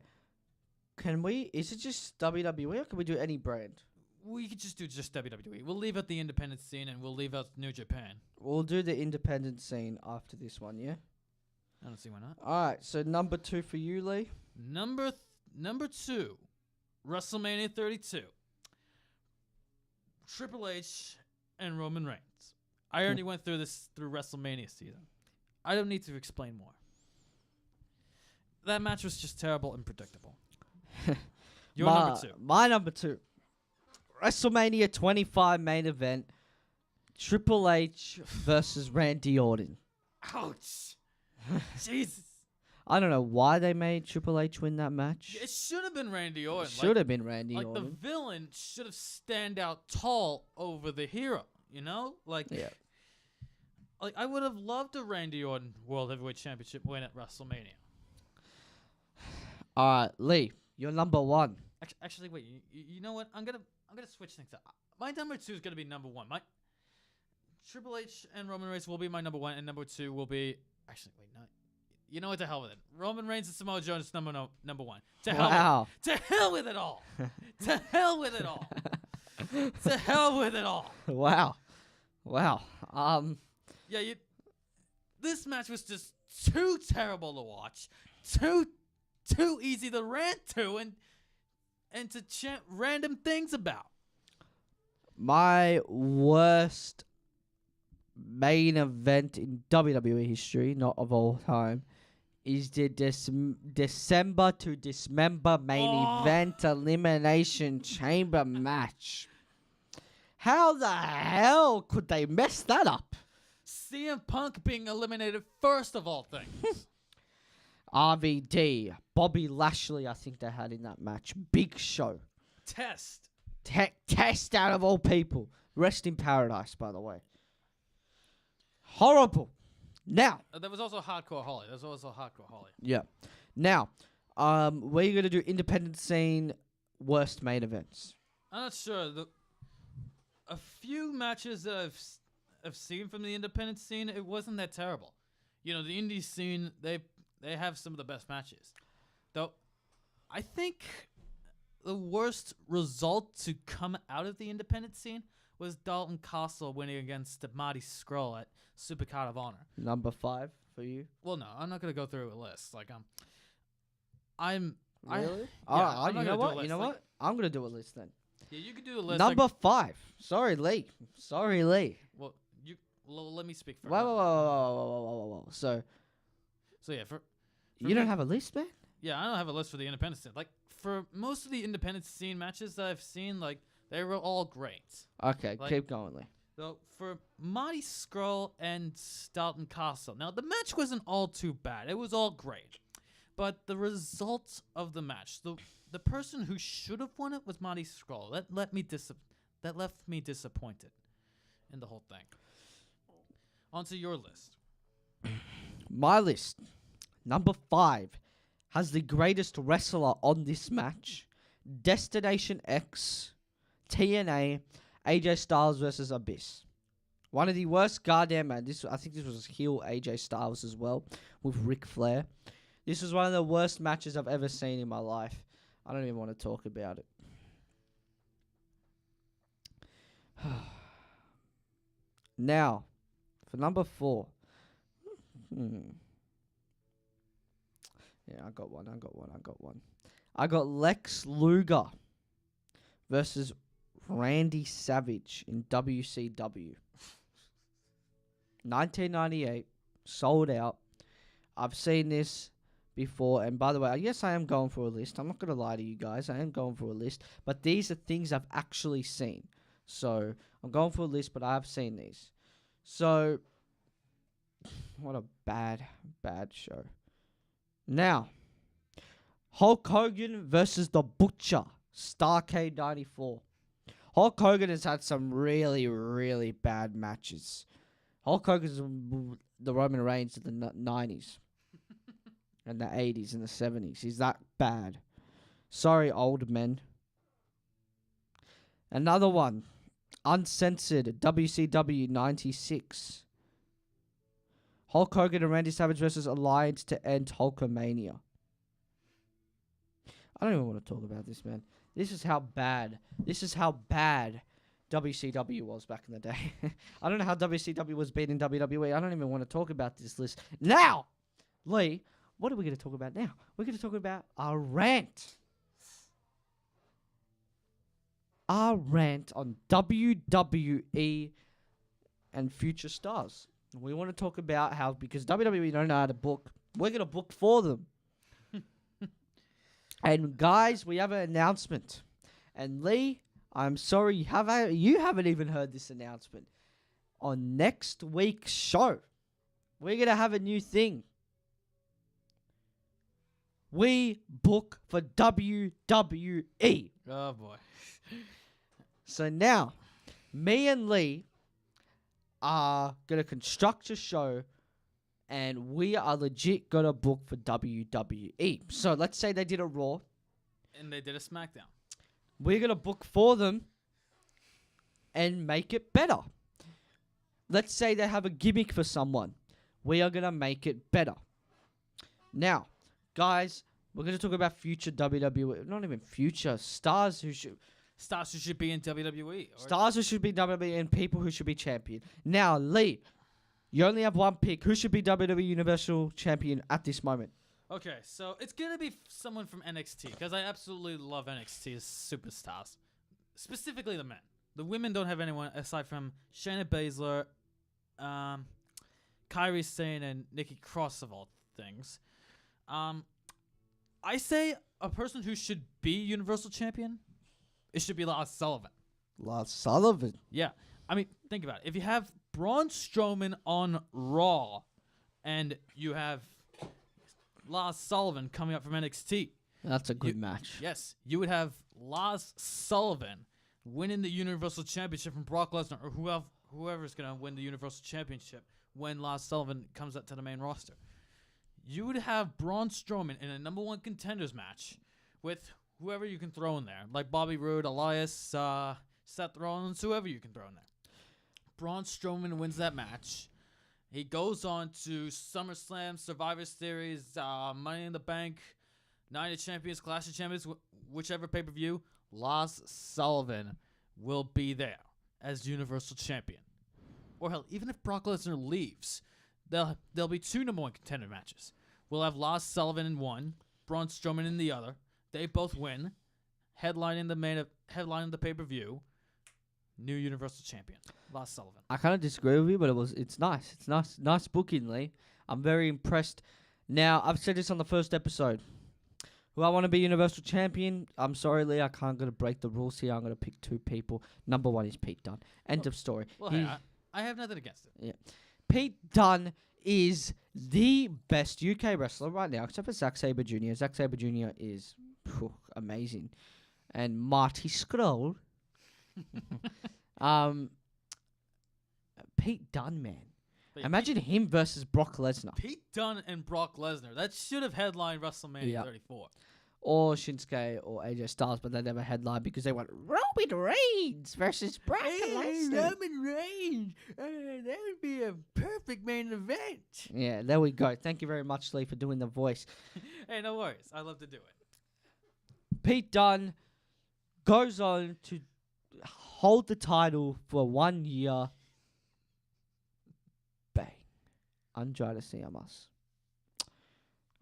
[SPEAKER 3] is it just WWE or can we do any brand?
[SPEAKER 4] We could just do just WWE. We'll leave out the independent scene and we'll leave out New Japan.
[SPEAKER 3] We'll do the independent scene after this one, yeah?
[SPEAKER 4] I don't see why not.
[SPEAKER 3] Alright, so number 2 for you, Leigh.
[SPEAKER 4] Number 2, WrestleMania 32. Triple H and Roman Reigns. I already went through this through WrestleMania season. I don't need to explain more. That match was just terrible and predictable. Your number 2.
[SPEAKER 3] My number 2. WrestleMania 25 main event. Triple H versus Randy Orton.
[SPEAKER 4] Ouch. Jesus.
[SPEAKER 3] I don't know why they made Triple H win that match.
[SPEAKER 4] It should have been Randy Orton.
[SPEAKER 3] Should have been Randy
[SPEAKER 4] Orton.
[SPEAKER 3] Orton.
[SPEAKER 4] The villain should have stand out tall over the hero, you know?
[SPEAKER 3] Yeah.
[SPEAKER 4] Like I would have loved a Randy Orton World Heavyweight Championship win at WrestleMania.
[SPEAKER 3] Alright, Leigh, you're number 1.
[SPEAKER 4] Actually, wait. You know what? I'm gonna switch things up. My number 2 is gonna be number 1. My Triple H and Roman Reigns will be my number 1, and number 2 will be no. You know what? To hell with it. Roman Reigns and Samoa Joe is number 1. To hell. To hell with it all. To hell with it all. To hell with it all.
[SPEAKER 3] Wow.
[SPEAKER 4] Yeah. This match was just too terrible to watch. Too easy to rant to and to chant random things about.
[SPEAKER 3] My worst main event in WWE history, not of all time, is the December to Dismember main event Elimination Chamber match. How the hell could they mess that up?
[SPEAKER 4] CM Punk being eliminated first of all things.
[SPEAKER 3] RVD, Bobby Lashley, I think they had in that match. Big Show.
[SPEAKER 4] Test
[SPEAKER 3] out of all people. Rest in paradise, by the way. Horrible. Now.
[SPEAKER 4] There was also Hardcore Holly.
[SPEAKER 3] Yeah. Now, we're going to do independent scene worst main events.
[SPEAKER 4] I'm not sure. A few matches that I've seen from the independent scene, it wasn't that terrible. You know, the indie scene, they have some of the best matches. Though, I think the worst result to come out of the independent scene was Dalton Castle winning against Marty Scurll at Supercard of Honor.
[SPEAKER 3] Number 5 for you?
[SPEAKER 4] Well, no, I'm not gonna go through a list. Like, I'm
[SPEAKER 3] really.
[SPEAKER 4] You
[SPEAKER 3] know what? You know what? I'm gonna do a list then.
[SPEAKER 4] Yeah, you could do a list.
[SPEAKER 3] Number 5. Sorry, Leigh.
[SPEAKER 4] Well, let me speak first.
[SPEAKER 3] Whoa. So
[SPEAKER 4] yeah, for
[SPEAKER 3] you don't have a list, man?
[SPEAKER 4] Yeah, I don't have a list for the independent scene. Like, for most of the independent scene matches that I've seen, like, they were all great.
[SPEAKER 3] Okay,
[SPEAKER 4] like,
[SPEAKER 3] keep going, Leigh.
[SPEAKER 4] So, for Marty Scurll and Dalton Castle, now, the match wasn't all too bad. It was all great. But the result of the match, the person who should have won it was Marty Scurll. That left me disappointed in the whole thing. Onto your list.
[SPEAKER 3] My list. Number 5 has the greatest wrestler on this match. Destination X, TNA, AJ Styles versus Abyss. One of the worst goddamn matches. I think this was heel AJ Styles as well with Ric Flair. This was one of the worst matches I've ever seen in my life. I don't even want to talk about it. Now, for number 4. Yeah, I got one. I got Lex Luger versus Randy Savage in WCW. 1998, sold out. I've seen this before, and by the way, yes, I am going for a list. I'm not going to lie to you guys. I am going for a list, but these are things I've actually seen. So I'm going for a list, but I've seen these. So, what a bad show. Now, Hulk Hogan versus The Butcher, Starrcade 94. Hulk Hogan has had some really, really bad matches. Hulk Hogan's the Roman Reigns of the 90s and the 80s and the 70s. He's that bad. Sorry, old men. Another one. Uncensored, WCW 96. Hulk Hogan and Randy Savage versus Alliance to end Hulkamania. I don't even want to talk about this, man. This is how bad WCW was back in the day. I don't know how WCW was beating WWE. I don't even want to talk about this list. Now, Leigh, what are we going to talk about now? We're going to talk about our rant. Our rant on WWE and future stars. We want to talk about how, because WWE don't know how to book, we're going to book for them. And guys, we have an announcement. And Leigh, I'm sorry, you haven't even heard this announcement. On next week's show, we're going to have a new thing. We book for WWE.
[SPEAKER 4] Oh, boy.
[SPEAKER 3] So now, me and Leigh are going to construct a show, and we are legit going to book for WWE. So let's say they did a Raw.
[SPEAKER 4] And they did a SmackDown.
[SPEAKER 3] We're going to book for them and make it better. Let's say they have a gimmick for someone. We are going to make it better. Now, guys, we're going to talk about future WWE. Not even future. Stars who should
[SPEAKER 4] be in WWE.
[SPEAKER 3] Stars who should be WWE and people who should be champion. Now, Leigh, you only have one pick. Who should be WWE Universal Champion at this moment?
[SPEAKER 4] Okay, so it's going to be someone from NXT, because I absolutely love NXT's superstars. Specifically the men. The women don't have anyone aside from Shayna Baszler, Kairi Sane, and Nikki Cross, of all things. I say a person who should be Universal Champion, it should be Lars Sullivan.
[SPEAKER 3] Lars Sullivan?
[SPEAKER 4] Yeah. I mean, think about it. If you have Braun Strowman on Raw, and you have Lars Sullivan coming up from NXT.
[SPEAKER 3] That's a good match.
[SPEAKER 4] Yes. You would have Lars Sullivan winning the Universal Championship from Brock Lesnar, or whoever's going to win the Universal Championship when Lars Sullivan comes up to the main roster. You would have Braun Strowman in a number one contenders match with whoever you can throw in there, like Bobby Roode, Elias, Seth Rollins, whoever you can throw in there. Braun Strowman wins that match. He goes on to SummerSlam, Survivor Series, Money in the Bank, Night of Champions, Clash of Champions, whichever pay-per-view. Lars Sullivan will be there as Universal Champion. Or hell, even if Brock Lesnar leaves, there'll be two number one contender matches. We'll have Lars Sullivan in one, Braun Strowman in the other. They both win, headlining the pay-per-view. New Universal Champion, Lars Sullivan.
[SPEAKER 3] I kind of disagree with you, but it's nice. It's nice booking, Leigh. I'm very impressed. Now, I've said this on the first episode. Who I want to be Universal Champion? I'm sorry, Leigh. I'm going to break the rules here. I'm going to pick two people. Number one is Pete Dunne. End of story.
[SPEAKER 4] Well, hey, I have nothing against it.
[SPEAKER 3] Yeah, Pete Dunne is the best UK wrestler right now, except for Zack Sabre Jr. Zack Sabre Jr. is amazing. And Marty Scurll. Pete Dunne, man.
[SPEAKER 4] Wait,
[SPEAKER 3] Imagine him versus Brock Lesnar.
[SPEAKER 4] Pete Dunne and Brock Lesnar. That should have headlined WrestleMania 34.
[SPEAKER 3] Or Shinsuke or AJ Styles, but they never headlined because they went Roman Reigns versus Brock Lesnar.
[SPEAKER 4] Roman Reigns. That would be a perfect main event.
[SPEAKER 3] Yeah, there we go. Thank you very much, Leigh, for doing the voice.
[SPEAKER 4] Hey, no worries. I love to do it.
[SPEAKER 3] Pete Dunne goes on to hold the title for 1 year. Bang. Andrade Ciamas.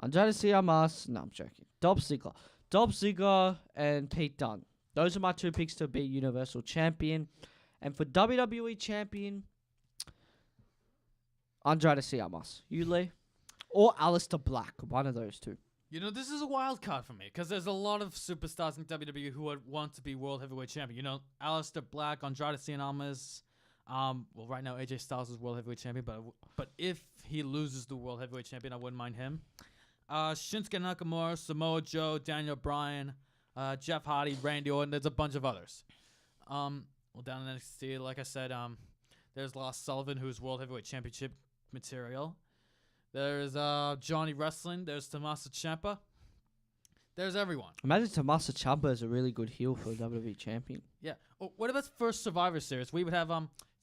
[SPEAKER 3] No, I'm joking. Dolph Ziggler and Pete Dunne. those are my two picks to be Universal Champion. And for WWE Champion, Andrade Cien. You, Leigh? Or Aleister Black. One of those two.
[SPEAKER 4] You know, this is a wild card for me because there's a lot of superstars in WWE who would want to be World Heavyweight Champion. You know, Aleister Black, Andrade Cien Almas. Well, right now AJ Styles is World Heavyweight Champion, but if he loses the World Heavyweight Champion, I wouldn't mind him. Shinsuke Nakamura, Samoa Joe, Daniel Bryan, Jeff Hardy, Randy Orton. There's a bunch of others. Well, down in NXT, like I said, there's Lars Sullivan, who's World Heavyweight Championship material. There's Johnny Wrestling. There's Tommaso Ciampa. There's everyone.
[SPEAKER 3] Imagine Tommaso Ciampa is a really good heel for a WWE champion.
[SPEAKER 4] Yeah. Oh, what about first Survivor Series? We would have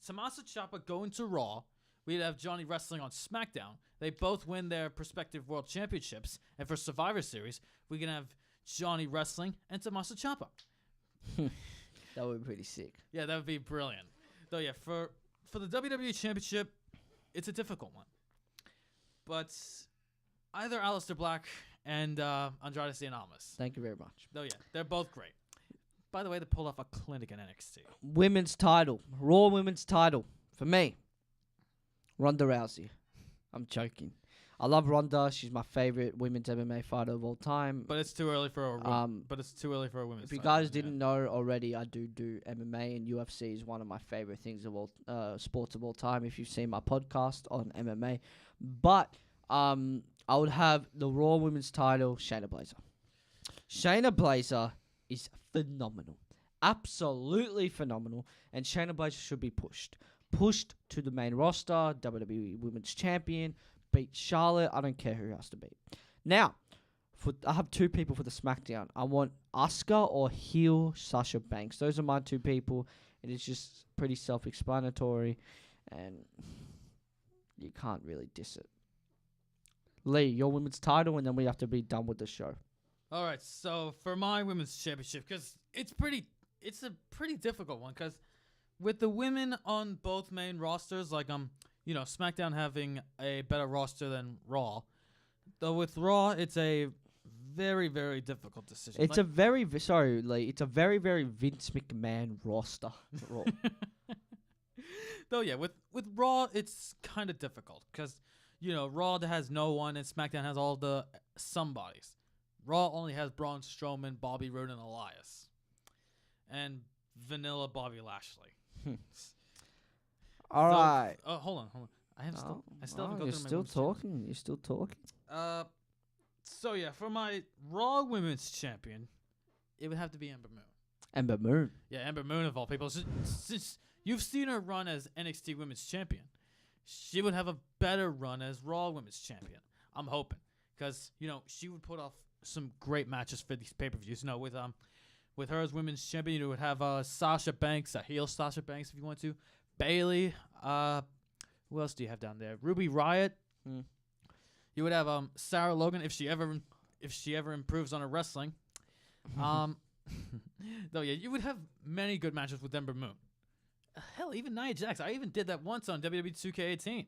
[SPEAKER 4] Tommaso Ciampa going to Raw. We'd have Johnny Wrestling on SmackDown. They both win their respective world championships. And for Survivor Series, we can have Johnny Wrestling and Tommaso Ciampa.
[SPEAKER 3] That would be pretty sick.
[SPEAKER 4] Yeah, that would be brilliant. Though, yeah, for the WWE Championship, it's a difficult one. But either Aleister Black and Andrade Cien Almas.
[SPEAKER 3] Thank you very much.
[SPEAKER 4] Oh, yeah, they're both great. By the way, they pulled off a clinic in NXT.
[SPEAKER 3] Women's title. Raw Women's title. For me, Ronda Rousey. I'm joking. I love Ronda. She's my favorite women's MMA fighter of all time.
[SPEAKER 4] But it's too early for a women's
[SPEAKER 3] If you guys didn't know already, I do MMA, and UFC is one of my favorite things of all sports of all time. If you've seen my podcast on MMA, but I would have the Raw Women's title, Shayna Baszler. Shayna Baszler is phenomenal, absolutely phenomenal, and Shayna Baszler should be pushed to the main roster. WWE Women's Champion. Beat Charlotte. I don't care who has to beat. Now, I have two people for the SmackDown. I want Asuka or heel Sasha Banks. Those are my two people. It is just pretty self-explanatory, and you can't really diss it. Leigh, your women's title, and then we have to be done with the show.
[SPEAKER 4] All right, so for my women's championship, because it's a pretty difficult one, because with the women on both main rosters, like you know, SmackDown having a better roster than Raw. Though with Raw, it's a very, very difficult decision.
[SPEAKER 3] It's sorry, Leigh. It's a very, very Vince McMahon roster. Raw.
[SPEAKER 4] Though, yeah, with Raw, it's kind of difficult because, you know, Raw has no one and SmackDown has all the somebodies. Raw only has Braun Strowman, Bobby Roode, and Elias. And vanilla Bobby Lashley.
[SPEAKER 3] All right.
[SPEAKER 4] Oh, hold on. I still haven't
[SPEAKER 3] You're still talking. You're still talking.
[SPEAKER 4] So yeah, for my Raw Women's Champion, it would have to be Ember Moon.
[SPEAKER 3] Ember Moon.
[SPEAKER 4] Yeah, Ember Moon of all people. Since you've seen her run as NXT Women's Champion, she would have a better run as Raw Women's Champion. I'm hoping, because you know she would put off some great matches for these pay-per-views. You know, with her as Women's Champion, you would have Sasha Banks, a heel Sasha Banks if you want to. Bailey, who else do you have down there? Ruby Riott. You would have Sarah Logan if she ever improves on her wrestling. Though yeah, you would have many good matches with Ember Moon. Hell, even Nia Jax. I even did that once on WWE 2K18,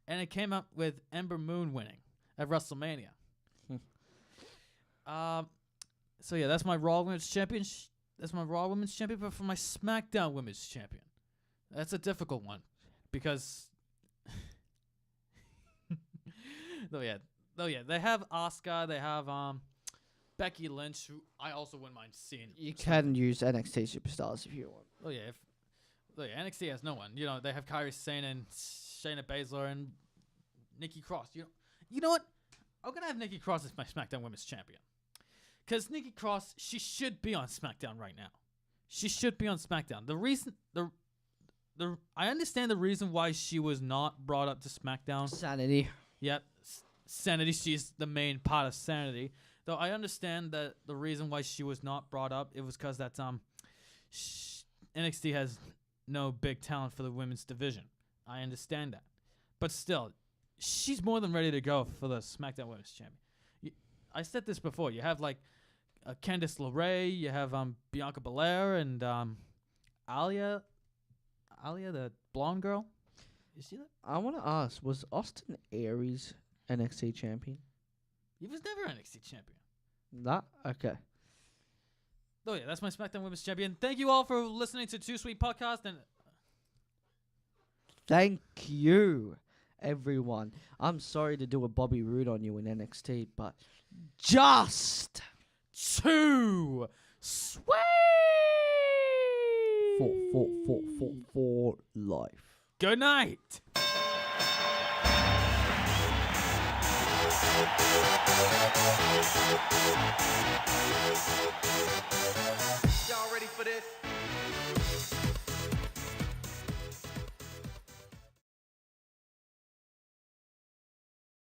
[SPEAKER 4] and it came up with Ember Moon winning at WrestleMania. So yeah, that's my Raw Women's Champion. That's my Raw Women's Champion. But for my SmackDown Women's Champion. That's a difficult one, because though yeah, they have Asuka, they have Becky Lynch, who I also wouldn't mind seeing.
[SPEAKER 3] You can use NXT superstars if you want.
[SPEAKER 4] Oh yeah, NXT has no one. You know, they have Kairi Sane and Shayna Baszler and Nikki Cross. You know what? I'm gonna have Nikki Cross as my SmackDown Women's Champion, because Nikki Cross, she should be on SmackDown right now. She should be on SmackDown. I understand the reason why she was not brought up to SmackDown.
[SPEAKER 3] Sanity.
[SPEAKER 4] Yep. Sanity. She's the main part of Sanity. Though I understand that the reason why she was not brought up, it was because that NXT has no big talent for the women's division. I understand that. But still, she's more than ready to go for the SmackDown Women's Champion. I said this before. You have like Candice LeRae. You have Bianca Belair and Alia, the blonde girl. You see that?
[SPEAKER 3] I want to ask, was Austin Aries NXT champion?
[SPEAKER 4] He was never NXT champion.
[SPEAKER 3] That? Okay.
[SPEAKER 4] Oh, yeah, that's my SmackDown Women's Champion. Thank you all for listening to 2Sweet Podcast. And
[SPEAKER 3] Thank you, everyone. I'm sorry to do a Bobby Roode on you in NXT, but just
[SPEAKER 4] 2 Sweet
[SPEAKER 3] for life.
[SPEAKER 4] Good night.
[SPEAKER 5] Y'all ready for this?